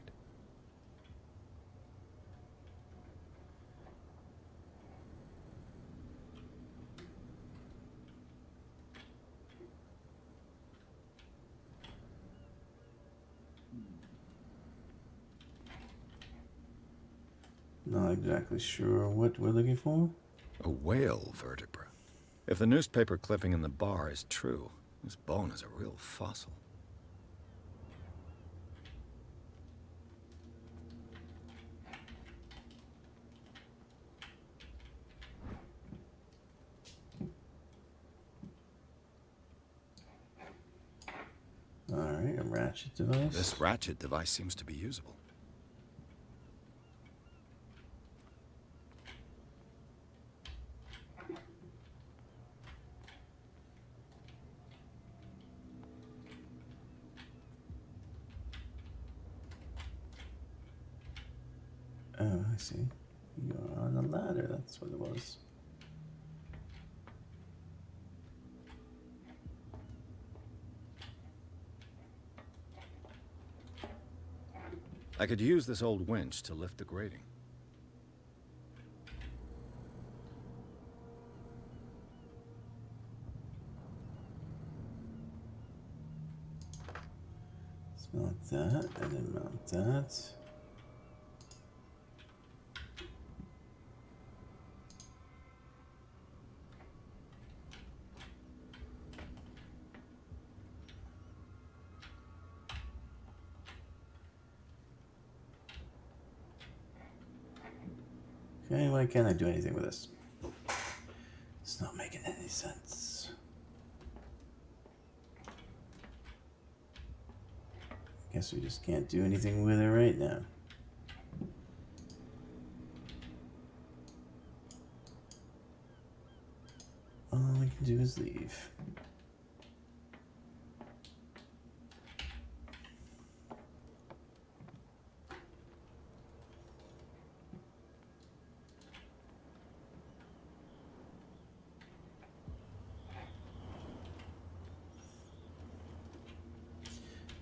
Not exactly sure what we're looking for. A whale vertebra. If the newspaper clipping in the bar is true, this bone is a real fossil. Alright, a ratchet device. This ratchet device seems to be usable. Oh, I see. You're on a ladder, that's what it was. I could use this old winch to lift the grating. Let's mount that, and then mount that. Okay, why can't I do anything with this? It's not making any sense. Guess we just can't do anything with it right now. All we can do is leave.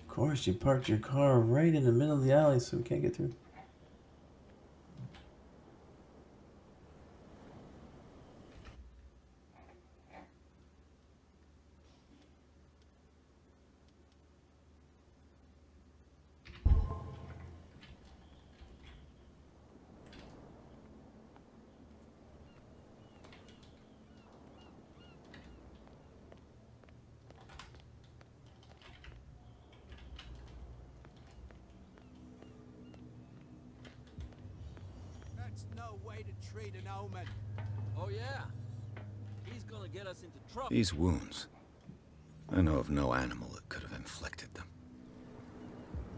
Of course, you parked your car right in the middle of the alley so we can't get through. That's no way to treat an omen. Oh, yeah? He's gonna get us into trouble. These wounds. I know of no animal that could have inflicted them.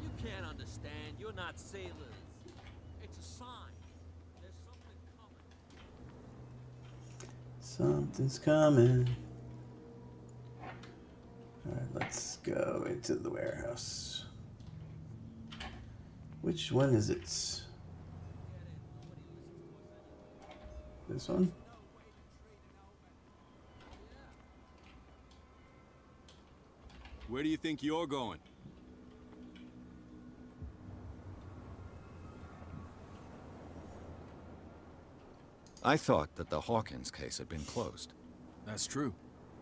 You can't understand. You're not sailors. It's a sign. There's something coming. Something's coming. Alright, let's go into the warehouse. Which one is it? This one? Where do you think you're going? I thought that the Hawkins case had been closed. That's true.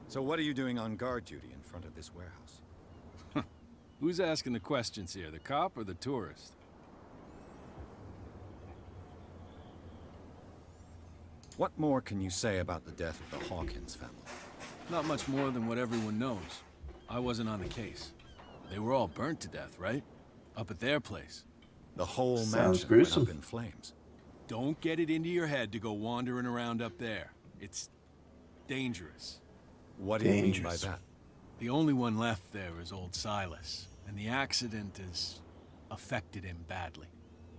So what are you doing on guard duty in front of this warehouse? Who's asking the questions here, the cop or the tourist? What more can you say about the death of the Hawkins family? Not much more than what everyone knows. I wasn't on the case. They were all burnt to death, right? Up at their place. The whole Sounds mansion gruesome. went up in flames. Don't get it into your head to go wandering around up there. It's dangerous. What do you mean by Dangerous. that? The only one left there is old Silas, and the accident has affected him badly.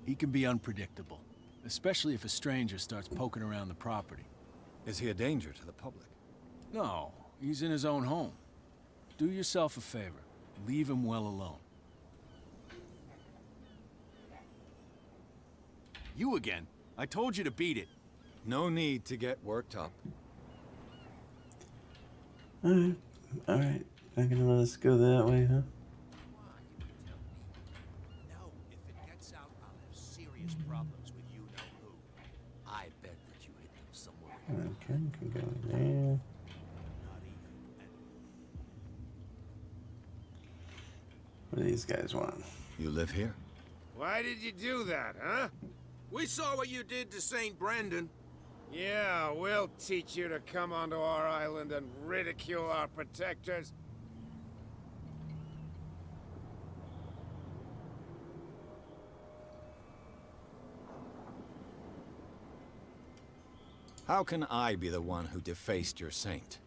He can be unpredictable, especially if a stranger starts poking around the property. Is he a danger to the public? No, he's in his own home. Do yourself a favor. Leave him well alone. You again. I told you to beat it. No need to get worked up. Alright. Alright. Not gonna let us go that way, huh? No, if it gets out, I'll have serious problems with you know who. I bet that you hit them somewhere. Okay, we can go in there. What do these guys want? You live here? Why did you do that, huh? We saw what you did to St. Brendan. Yeah, we'll teach you to come onto our island and ridicule our protectors. How can I be the one who defaced your saint?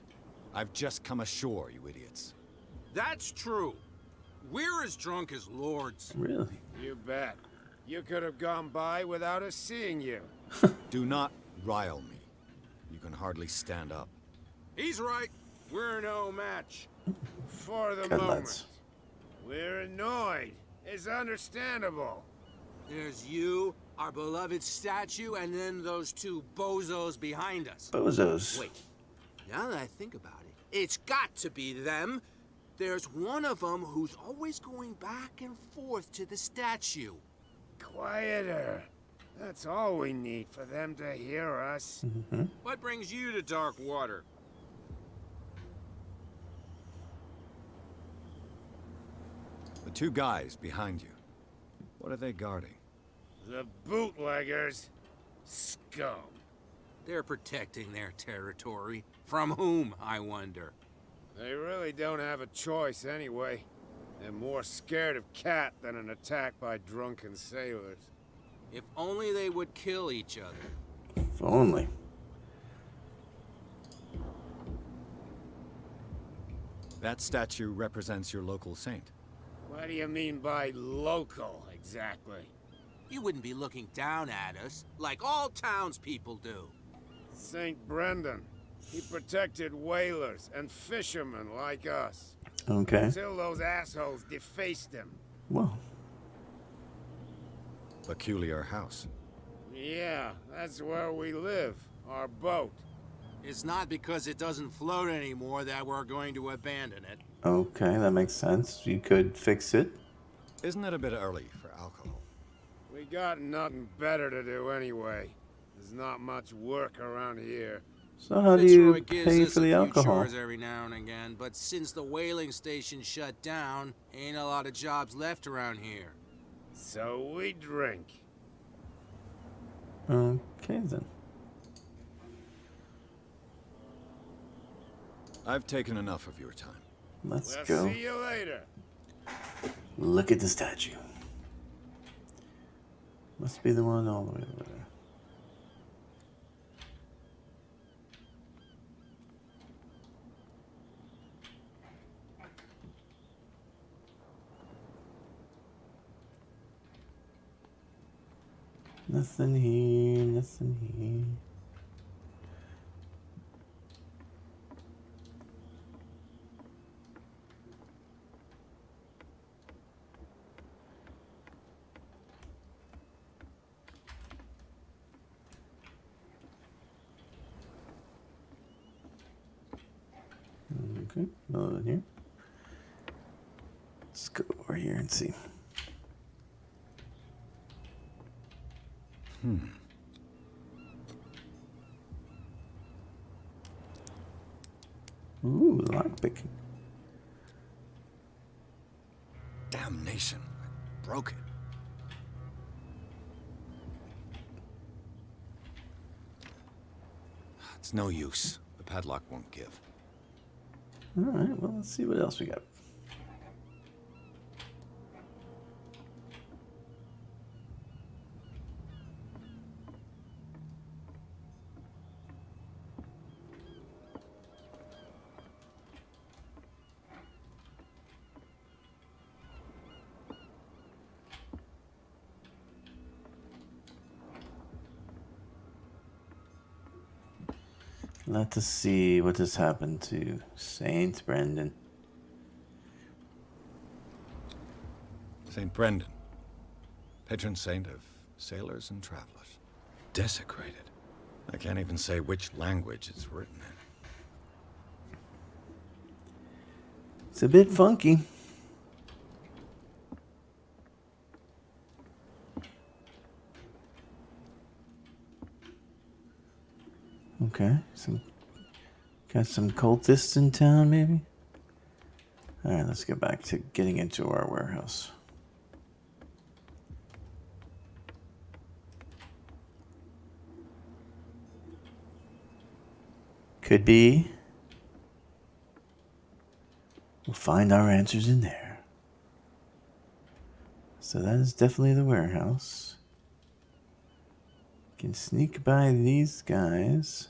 I've just come ashore, you idiots. That's true. We're as drunk as lords. Really? You bet. You could have gone by without us seeing you. Do not rile me. You can hardly stand up. He's right. We're no match. For the Good moment. lads. We're annoyed. It's understandable. There's you, our beloved statue, and then those two bozos behind us. Bozos. Wait. Now that I think about it, it's got to be them. There's one of them who's always going back and forth to the statue. Quieter. That's all we need for them to hear us. What brings you to dark water? The two guys behind you. What are they guarding? The bootleggers. Scum. They're protecting their territory. From whom, I wonder? They really don't have a choice anyway. They're more scared of Cat than an attack by drunken sailors. If only they would kill each other. If only. That statue represents your local saint. What do you mean by local, exactly? You wouldn't be looking down at us, like all townspeople do. St. Brendan. He protected whalers and fishermen like us. Okay. Until those assholes defaced him. Well. Peculiar house. Yeah, that's where we live. Our boat. It's not because it doesn't float anymore that we're going to abandon it. Okay, that makes sense. You could fix it. Isn't it a bit early for alcohol? We got nothing better to do anyway. There's not much work around here. So how do you Fitzroy gives pay us for the a few alcohol? chores every now and again, but since the whaling station shut down, ain't a lot of jobs left around here. So we drink. Okay then. I've taken enough of your time. Let's We'll go. see you later. Look at the statue. Must be the one all the way over there. Nothing here, nothing here. Okay, nothing here. Let's go over here and see. Ooh, lockpicking. Damnation. I broke it. It's no use. The padlock won't give. Alright, well, let's see what else we got. Let us see what has happened to Saint Brendan. St. Brendan, patron saint of sailors and travelers. Desecrated. I can't even say which language it's written in. It's a bit funky. Okay, got some cultists in town, maybe? Alright, let's get back to getting into our warehouse. Could be. We'll find our answers in there. So that is definitely the warehouse. Can sneak by these guys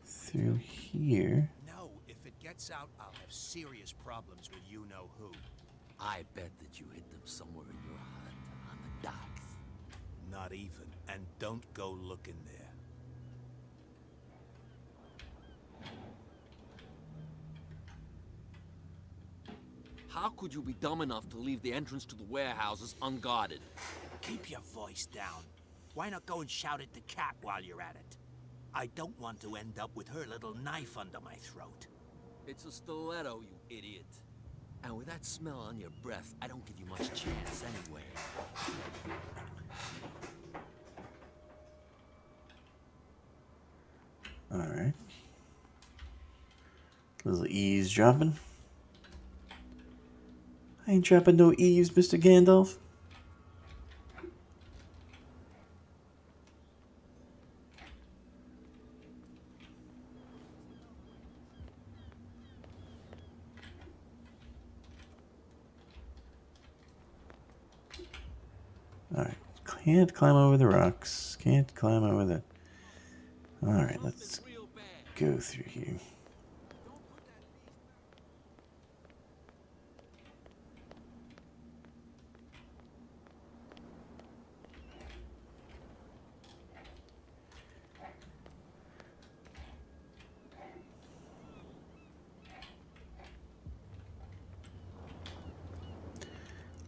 through here. No, if it gets out, I'll have serious problems with you-know-who. I bet that you hid them somewhere in your hut on the docks. Not even. And don't go looking there. How could you be dumb enough to leave the entrance to the warehouses unguarded? Keep your voice down. Why not go and shout at the cat while you're at it? I don't want to end up with her little knife under my throat. It's a stiletto, you idiot. And with that smell on your breath, I don't give you much chance anyway. Alright. Little eavesdropping. I ain't dropping no eaves, Mr. Gandalf. Alright. Can't climb over the rocks. Can't climb over the... Alright, let's go through here.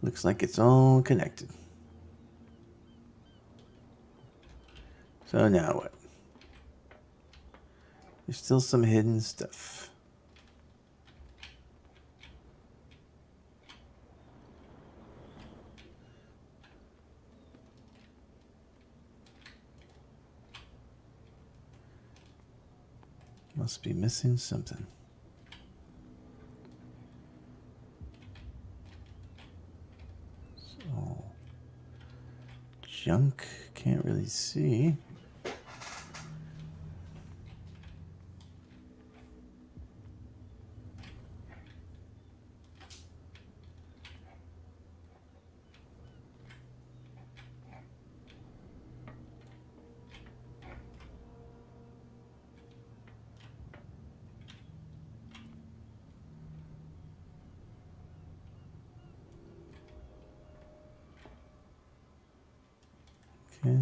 Looks like it's all connected. So now what? There's still some hidden stuff. Must be missing something. So, junk, can't really see. Okay.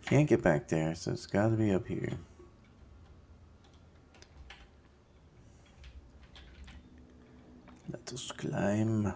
Can't get back there, so it's got to be up here. Let us climb.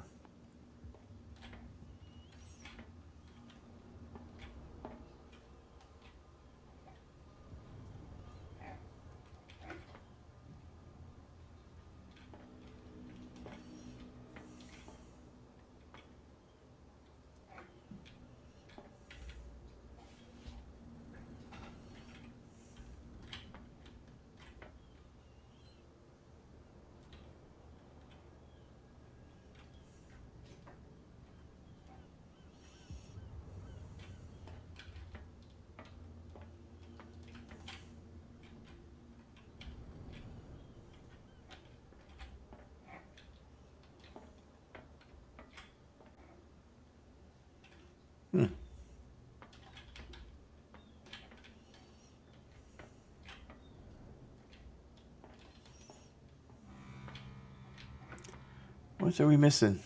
What are we missing?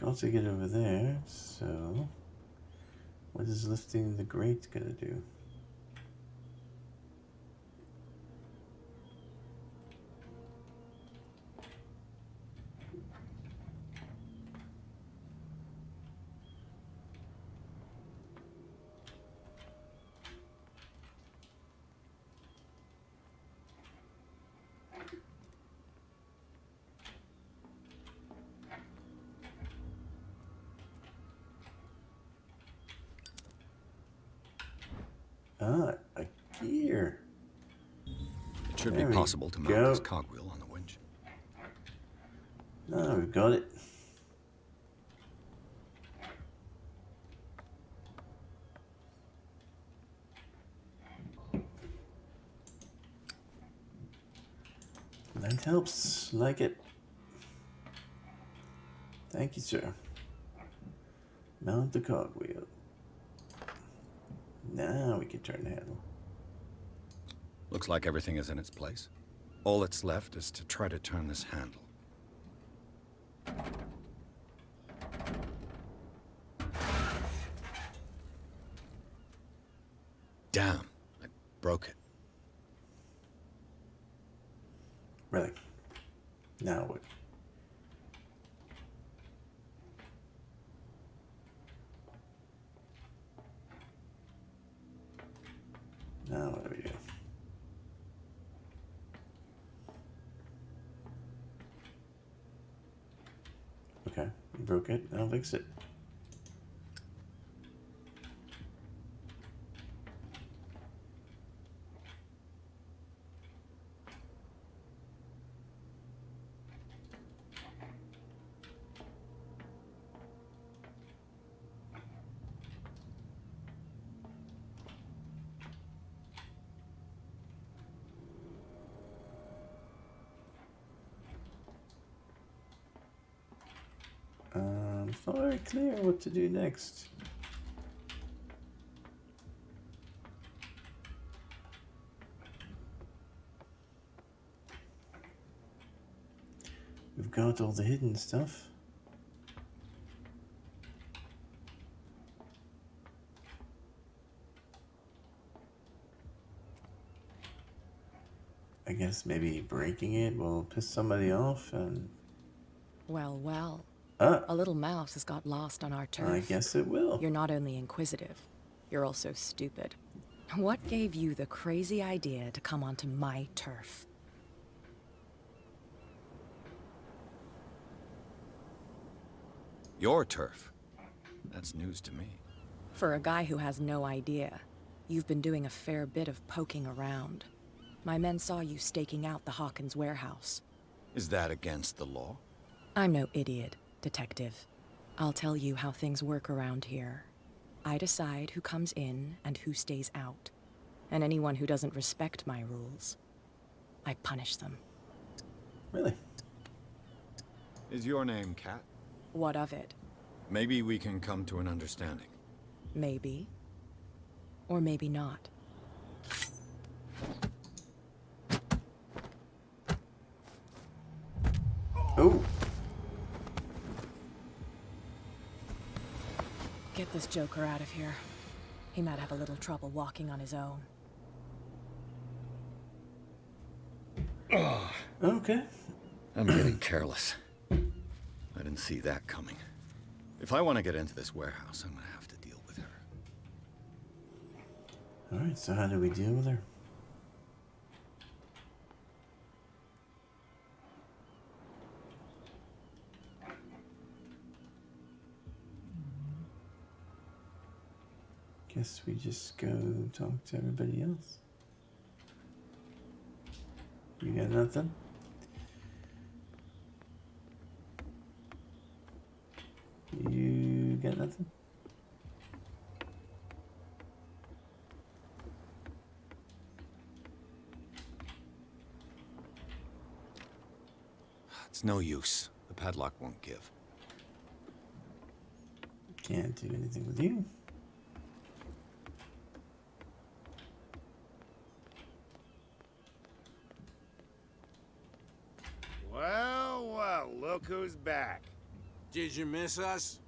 got to get over there, so what is lifting the grate gonna do? Ah, a gear. It should There be we possible to mount go. this cogwheel on the winch. Ah, we've got it. That helps. Like it. Thank you, sir. Mount the cogwheel. Now we can turn the handle. Looks like everything is in its place. All that's left is to try to turn this handle. Damn, I broke it. Really? Now what? Now what do we do? Okay, you broke it. I'll fix it. It's not very clear what to do next. We've got all the hidden stuff. I guess maybe breaking it will piss somebody off and... Well, well. Ah, A little mouse has got lost on our turf. I guess it will. You're not only inquisitive, you're also stupid. What gave you the crazy idea to come onto my turf? Your turf? That's news to me. For a guy who has no idea, you've been doing a fair bit of poking around. My men saw you staking out the Hawkins warehouse. Is that against the law? I'm no idiot, Detective. I'll tell you how things work around here. I decide who comes in and who stays out. And anyone who doesn't respect my rules, I punish them. Really? Is your name Kat? What of it? Maybe we can come to an understanding. Maybe. Or maybe not. Oh! Get this joker out of here. He might have a little trouble walking on his own. Okay. I'm getting careless. I didn't see that coming. If I want to get into this warehouse, I'm gonna have to deal with her. Alright, so how do we deal with her? Guess we just go talk to everybody else. You got nothing? You got nothing? It's no use. The padlock won't give. Can't do anything with you. Well, well, look who's back. Did you miss us?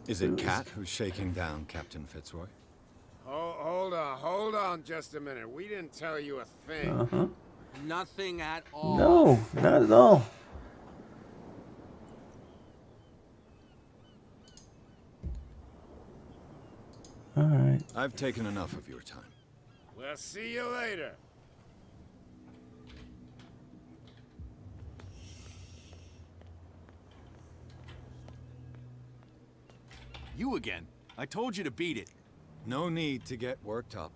Is it Cat who's shaking down Captain Fitzroy? Hold on just a minute. We didn't tell you a thing. Uh-huh. Nothing at all. No, not at all. Alright. I've taken enough of your time. We'll see you later. You again. I told you to beat it. No need to get worked up.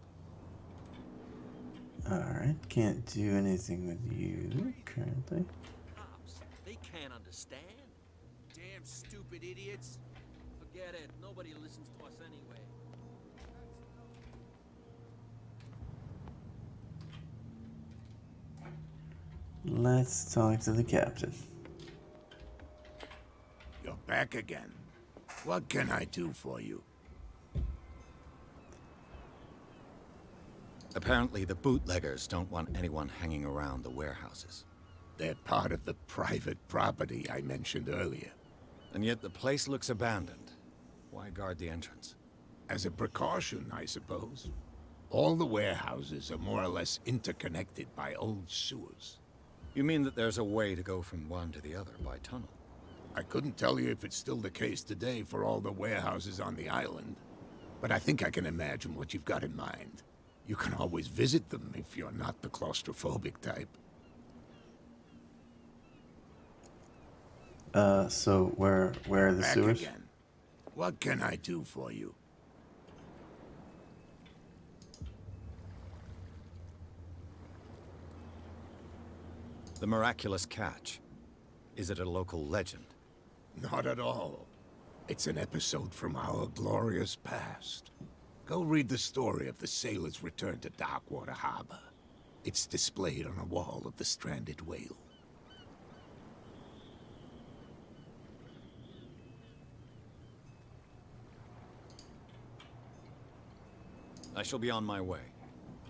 Alright, can't do anything with you currently. Cops, they can't understand. Damn stupid idiots. Forget it. Nobody listens to us anyway. Let's talk to the captain. You're back again. What can I do for you? Apparently the bootleggers don't want anyone hanging around the warehouses. They're part of the private property I mentioned earlier. And yet the place looks abandoned. Why guard the entrance? As a precaution, I suppose. All the warehouses are more or less interconnected by old sewers. You mean that there's a way to go from one to the other by tunnel? I couldn't tell you if it's still the case today for all the warehouses on the island, but I think I can imagine what you've got in mind. You can always visit them if you're not the claustrophobic type. So where are the Back sewers? again. What can I do for you? The miraculous catch. Is it a local legend? Not at all. It's an episode from our glorious past. Go read the story of the sailor's return to Darkwater Harbor. It's displayed on a wall of the stranded whale. I shall be on my way.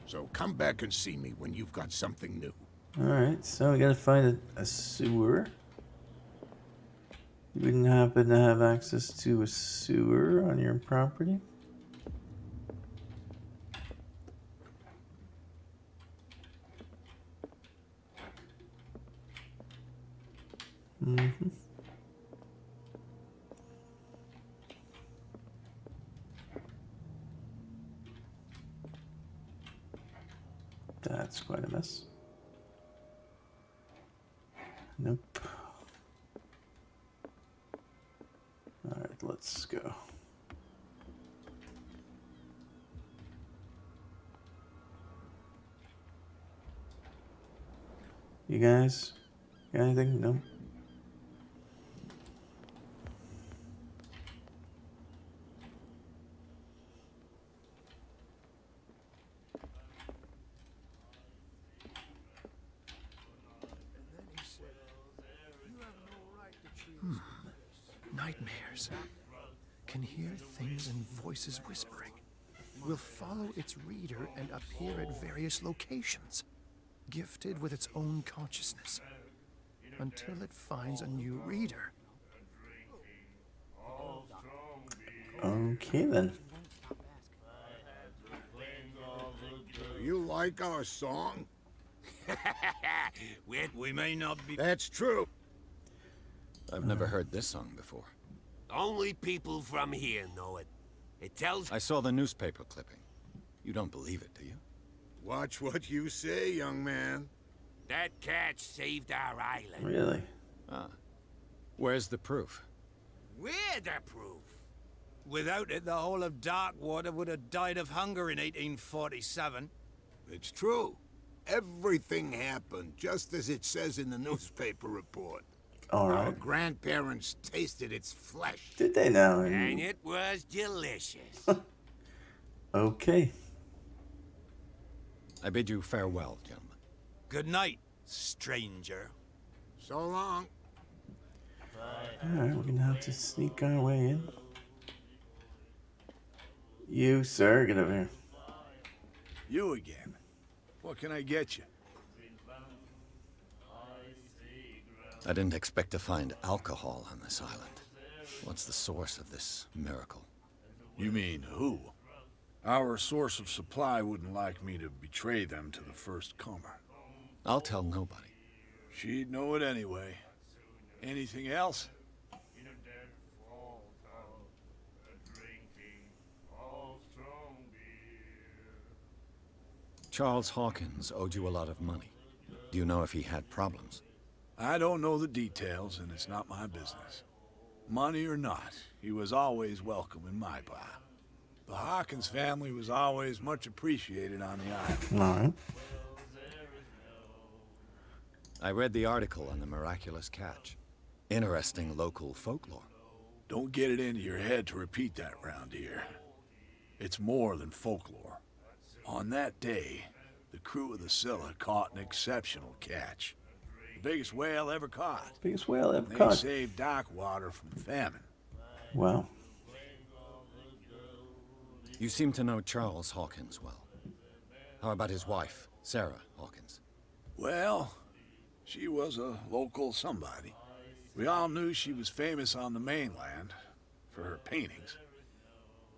So come back and see me when you've got something new. Alright, so we gotta find a sewer. You wouldn't happen to have access to a sewer on your property? Mm-hmm. That's quite a mess. Nope. Alright, let's go. You guys got anything? No? Nightmares. Can hear things and voices whispering. Will follow its reader and appear at various locations, gifted with its own consciousness, until it finds a new reader. Okay then. You like our song? We may not be... That's true. I've never heard this song before. Only people from here know it. It tells... I saw the newspaper clipping. You don't believe it, do you? Watch what you say, young man. That catch saved our island. Really? Ah. Where's the proof? We're the proof. Without it, the whole of Darkwater would have died of hunger in 1847. It's true. Everything happened just as it says in the newspaper report. Our Alright. grandparents tasted its flesh. Did they now? And it was delicious. Okay. I bid you farewell, gentlemen. Good night, stranger. So long. Alright, we're gonna have to sneak our way in. You, sir, get over here. You again. What can I get you? I didn't expect to find alcohol on this island. What's the source of this miracle? You mean who? Our source of supply wouldn't like me to betray them to the first comer. I'll tell nobody. She'd know it anyway. Anything else? Charles Hawkins owed you a lot of money. Do you know if he had problems? I don't know the details, and it's not my business. Money or not, he was always welcome in my bar. The Hawkins family was always much appreciated on the island. All right. I read the article on the miraculous catch. Interesting local folklore. Don't get it into your head to repeat that round here. It's more than folklore. On that day, the crew of the Scylla caught an exceptional catch. The biggest whale ever caught. Biggest whale ever They caught. saved dock water from famine. Wow. You seem to know Charles Hawkins well. How about his wife, Sarah Hawkins? Well, she was a local somebody. We all knew she was famous on the mainland for her paintings.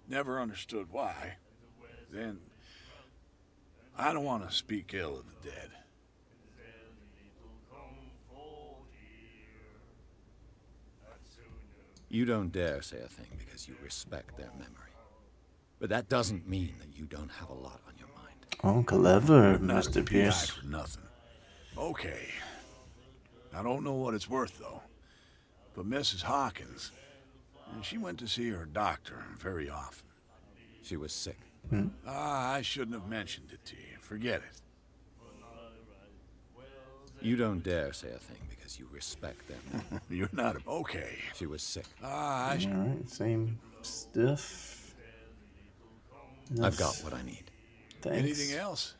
Never understood why. Then, I don't want to speak ill of the dead. You don't dare say a thing because you respect their memory. But that doesn't mean that you don't have a lot on your mind. Oh, clever, You're not Mr. a PI Pierce. for nothing. Okay. I don't know what it's worth, though. But Mrs. Hawkins, she went to see her doctor very often. She was sick. I shouldn't have mentioned it to you. Forget it. You don't dare say a thing because you respect their memory. You're not a... Okay. She was sick. I should... All right, same stuff. I've got what I need. Thanks. Anything else?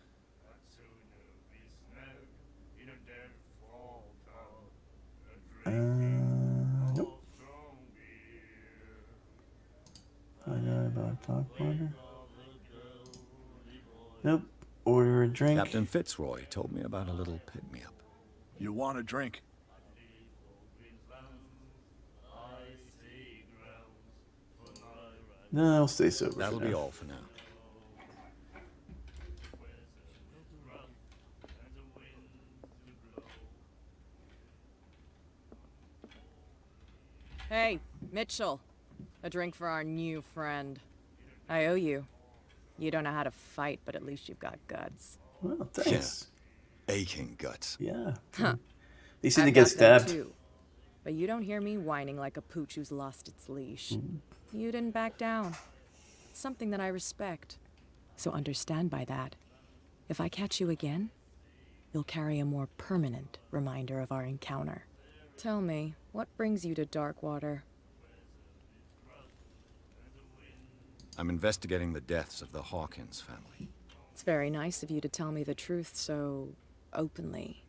Nope. Find out about talk water. Nope. Order a drink. Captain Fitzroy told me about a little pick-me-up. You want a drink? No, I'll stay sober. That'll for be now. all for now. Hey, Mitchell. A drink for our new friend. I owe you. You don't know how to fight, but at least you've got guts. Well, thanks. Yeah. Aching guts. Yeah. Huh. At least he didn't I've get got them stabbed. too. But you don't hear me whining like a pooch who's lost its leash. You didn't back down. It's something that I respect. So understand by that. If I catch you again, you'll carry a more permanent reminder of our encounter. Tell me, what brings you to Darkwater? I'm investigating the deaths of the Hawkins family. It's very nice of you to tell me the truth so openly,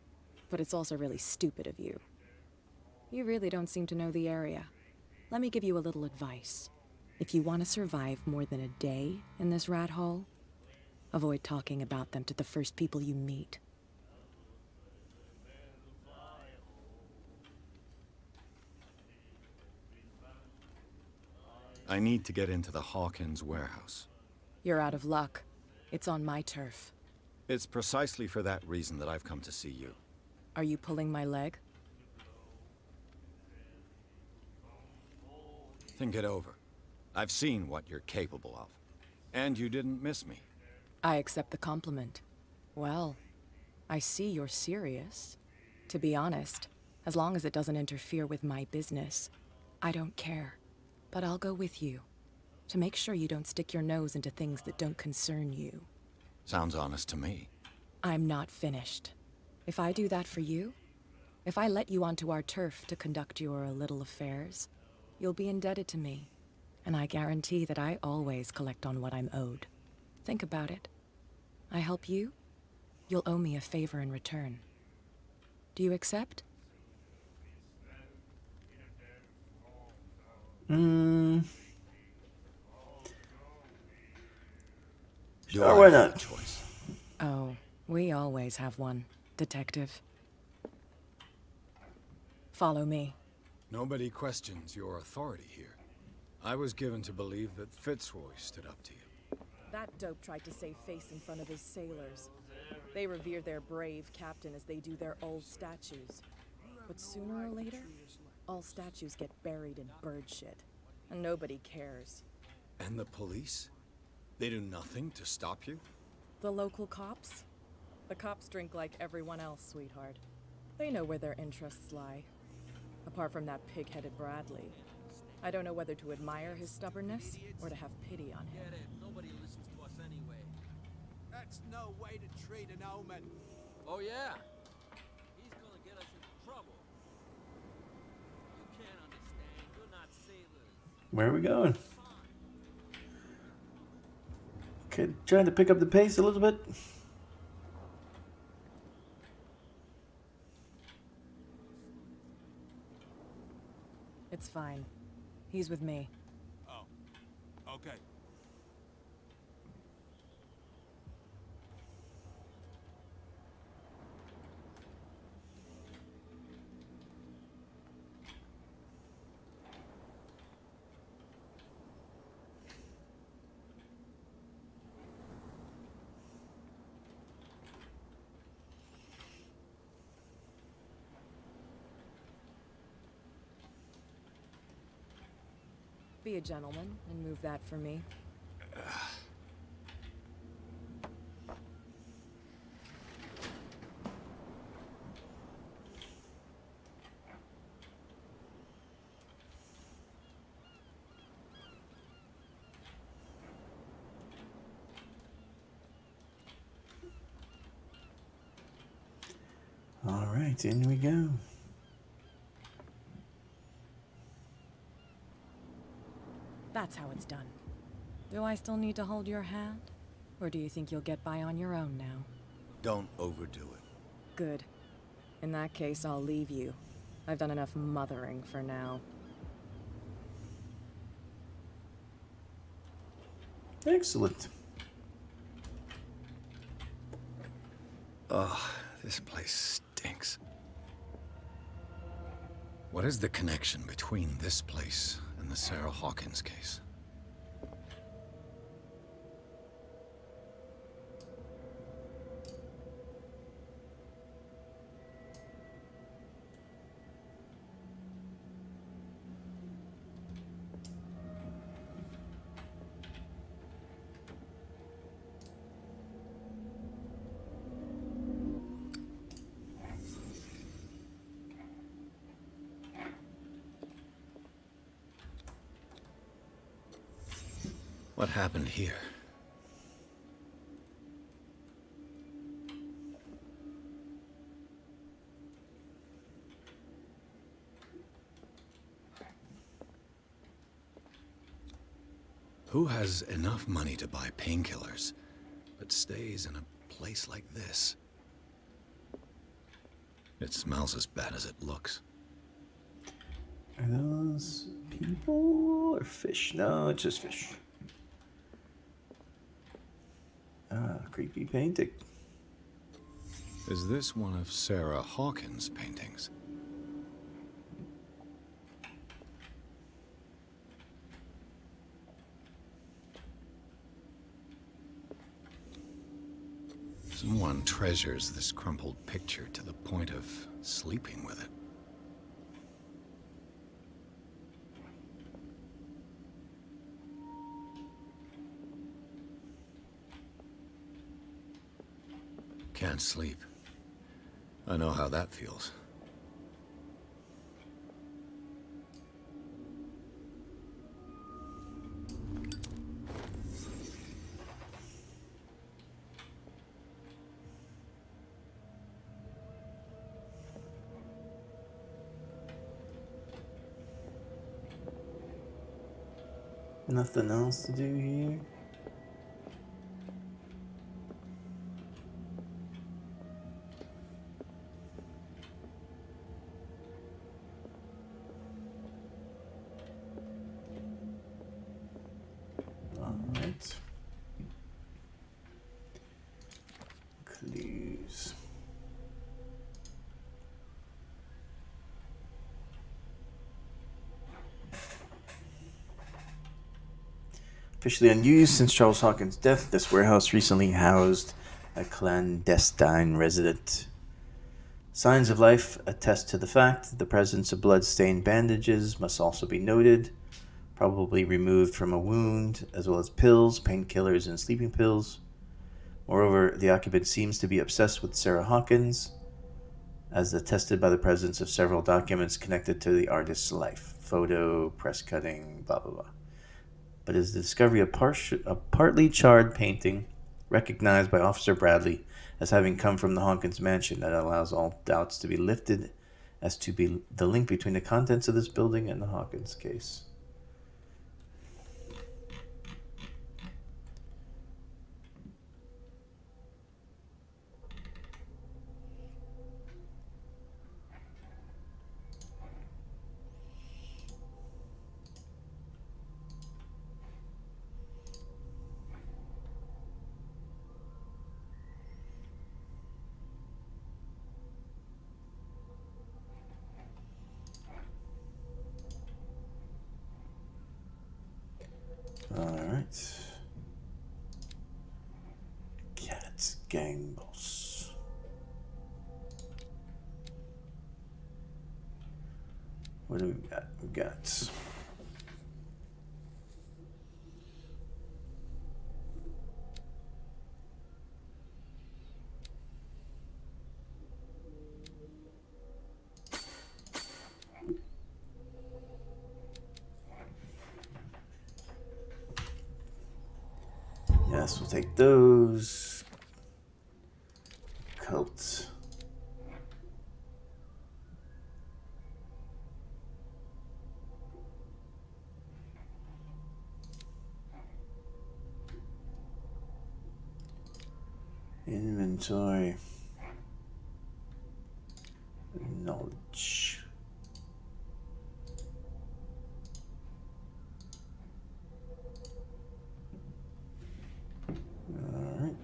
but it's also really stupid of you. You really don't seem to know the area. Let me give you a little advice. If you want to survive more than a day in this rat hole, avoid talking about them to the first people you meet. I need to get into the Hawkins warehouse. You're out of luck. It's on my turf. It's precisely for that reason that I've come to see you. Are you pulling my leg? Think it over. I've seen what you're capable of. And you didn't miss me. I accept the compliment. Well, I see you're serious. To be honest, as long as it doesn't interfere with my business, I don't care. But I'll go with you, to make sure you don't stick your nose into things that don't concern you. Sounds honest to me. I'm not finished. If I do that for you, if I let you onto our turf to conduct your little affairs, you'll be indebted to me. And I guarantee that I always collect on what I'm owed. Think about it. I help you, you'll owe me a favor in return. Do you accept? Sure, why not? Choice. Oh, we always have one, Detective. Follow me. Nobody questions your authority here. I was given to believe that Fitzroy stood up to you. That dope tried to save face in front of his sailors. They revere their brave captain as they do their old statues. But sooner or later, all statues get buried in bird shit. And nobody cares. And the police? They do nothing to stop you? The local cops? The cops drink like everyone else, sweetheart. They know where their interests lie. Apart from that pig-headed Bradley. I don't know whether to admire his stubbornness or to have pity on him. Get it. Nobody listens to us anyway. That's no way to treat an omen. Oh, yeah? He's gonna get us into trouble. You can't understand. You're not sailors. Where are we going? Okay, trying to pick up the pace a little bit. It's fine. He's with me. Oh, okay. Be a gentleman and move that for me. All right, in we go. That's how it's done. Do I still need to hold your hand? Or do you think you'll get by on your own now? Don't overdo it. Good. In that case, I'll leave you. I've done enough mothering for now. Excellent. Ugh, this place stinks. What is the connection between this place and the Sarah Hawkins case? What happened here? Who has enough money to buy painkillers, but stays in a place like this? It smells as bad as it looks. Are those people or fish? No, it's just fish. Ah, creepy painting. Is this one of Sarah Hawkins' paintings? Someone treasures this crumpled picture to the point of sleeping with it. Can't sleep. I know how that feels. Nothing else to do here. Alright. Clues. Officially unused since Charles Hawkins' death, this warehouse recently housed a clandestine resident. Signs of life attest to the fact. The presence of blood-stained bandages must also be noted, probably removed from a wound, as well as pills, painkillers, and sleeping pills. Moreover, the occupant seems to be obsessed with Sarah Hawkins, as attested by the presence of several documents connected to the artist's life. Photo, press cutting, blah blah blah. But is the discovery of a partly charred painting recognized by Officer Bradley as having come from the Hawkins mansion that allows all doubts to be lifted as to be the link between the contents of this building and the Hawkins case. Alright. Cats gang boss. What do we got? We got yes, we'll take those. Cult. Inventory. Knowledge. Alright.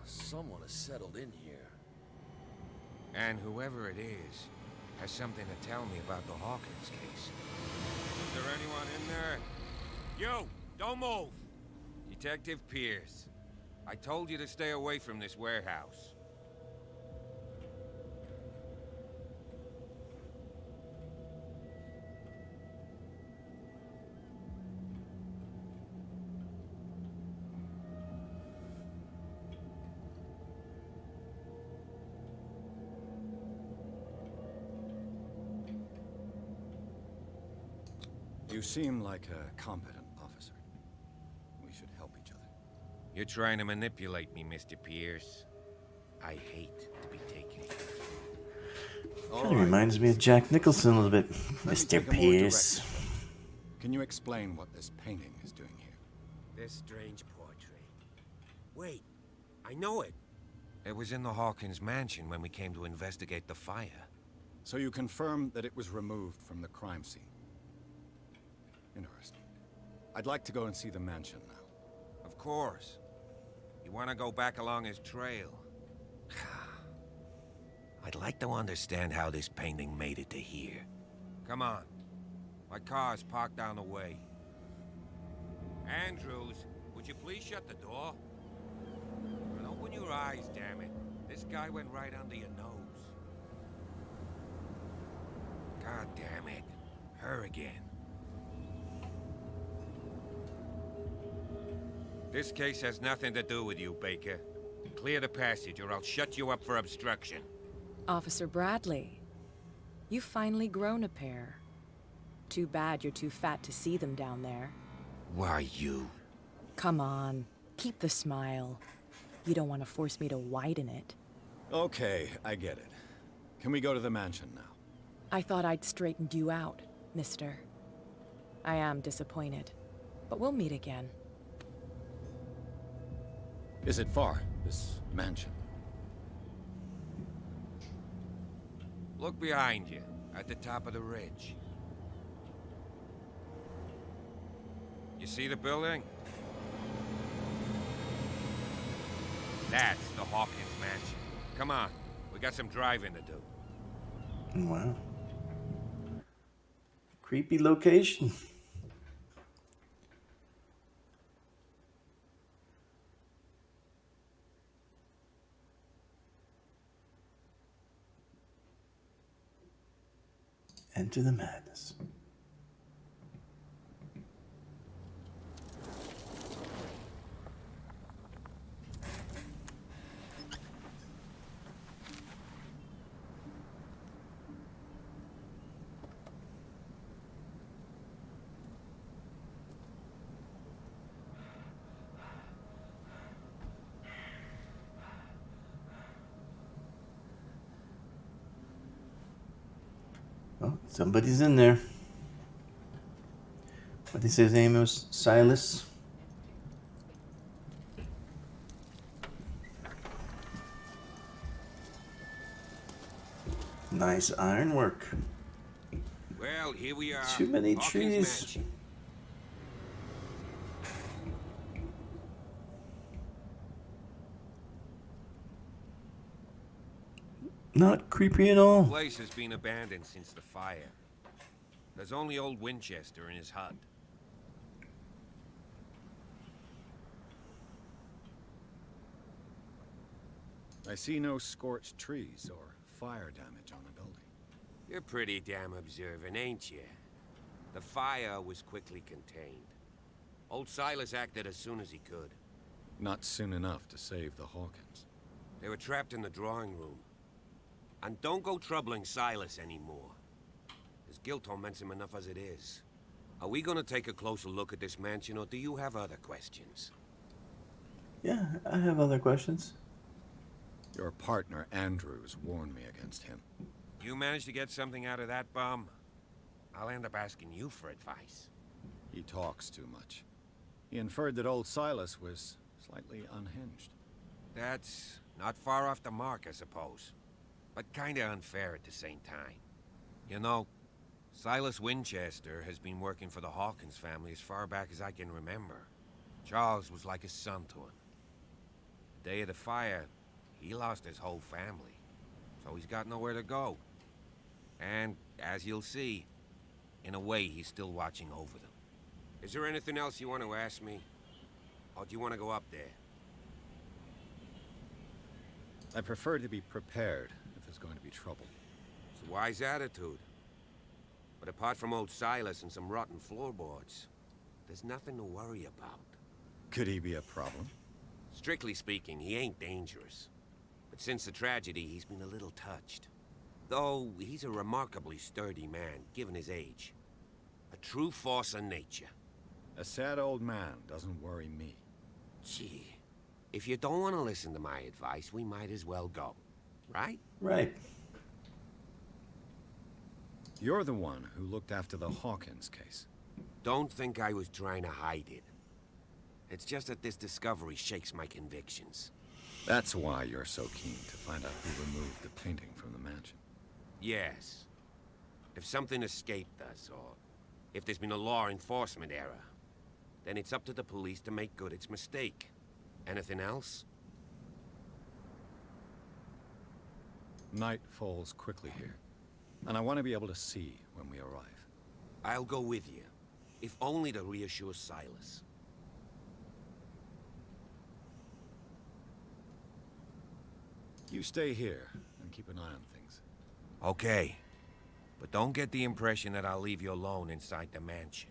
Someone has settled in here. And whoever it is has something to tell me about the Hawkins case. Is there anyone in there? You! Don't move! Detective Pierce. I told you to stay away from this warehouse. You seem like a competent officer. We should help each other. You're trying to manipulate me, Mr. Pierce. I hate to be taken. Kind of reminds me of Jack Nicholson a little bit, Mr. Pierce. Can you explain what this painting is doing here? This strange portrait. Wait, I know it. It was in the Hawkins mansion when we came to investigate the fire. So you confirm that it was removed from the crime scene? Interesting. I'd like to go and see the mansion now. Of course. You want to go back along his trail? I'd like to understand how this painting made it to here. Come on. My car's parked down the way. Andrews, would you please shut the door? And open your eyes, damn it. This guy went right under your nose. God damn it. Her again. This case has nothing to do with you, Baker. Clear the passage or I'll shut you up for obstruction. Officer Bradley, you've finally grown a pair. Too bad you're too fat to see them down there. Why, you? Come on, keep the smile. You don't want to force me to widen it. Okay, I get it. Can we go to the mansion now? I thought I'd straightened you out, mister. I am disappointed, but we'll meet again. Is it far, this mansion? Look behind you, at the top of the ridge. You You see the building? That's the Hawkins mansion. Come on, we got some driving to do. Wow. Creepy location. Enter the madness. Oh, somebody's in there. What did he say his name was? Silas? Nice ironwork. Well, here we are. Too many Hawkins trees. mansion. Not creepy at all. The place has been abandoned since the fire. There's only old Winchester in his hut. I see no scorched trees or fire damage on the building. You're pretty damn observant, ain't you? The fire was quickly contained. Old Silas acted as soon as he could. Not soon enough to save the Hawkins. They were trapped in the drawing room. And don't go troubling Silas anymore. His guilt torments him enough as it is. Are we gonna take a closer look at this mansion, or do you have other questions? Yeah, I have other questions. Your partner, Andrews, warned me against him. You managed to get something out of that bum? I'll end up asking you for advice. He talks too much. He inferred that old Silas was slightly unhinged. That's not far off the mark, I suppose. But kinda unfair at the same time. You know, Silas Winchester has been working for the Hawkins family as far back as I can remember. Charles was like a son to him. The day of the fire, he lost his whole family. So he's got nowhere to go. And, as you'll see, in a way, he's still watching over them. Is there anything else you want to ask me? Or do you want to go up there? I prefer to be prepared if there's going to be trouble. It's a wise attitude. But apart from old Silas and some rotten floorboards, there's nothing to worry about. Could he be a problem? Strictly speaking, he ain't dangerous. But since the tragedy, he's been a little touched. Though he's a remarkably sturdy man, given his age. A true force of nature. A sad old man doesn't worry me. Gee, if you don't want to listen to my advice, we might as well go. Right? Right. You're the one who looked after the Hawkins case. Don't think I was trying to hide it. It's just that this discovery shakes my convictions. That's why you're so keen to find out who removed the painting from the mansion. Yes. If something escaped us, or if there's been a law enforcement error, then it's up to the police to make good its mistake. Anything else? Night falls quickly here, and I want to be able to see when we arrive. I'll go with you, if only to reassure Silas. You stay here and keep an eye on things. Okay. But don't get the impression that I'll leave you alone inside the mansion.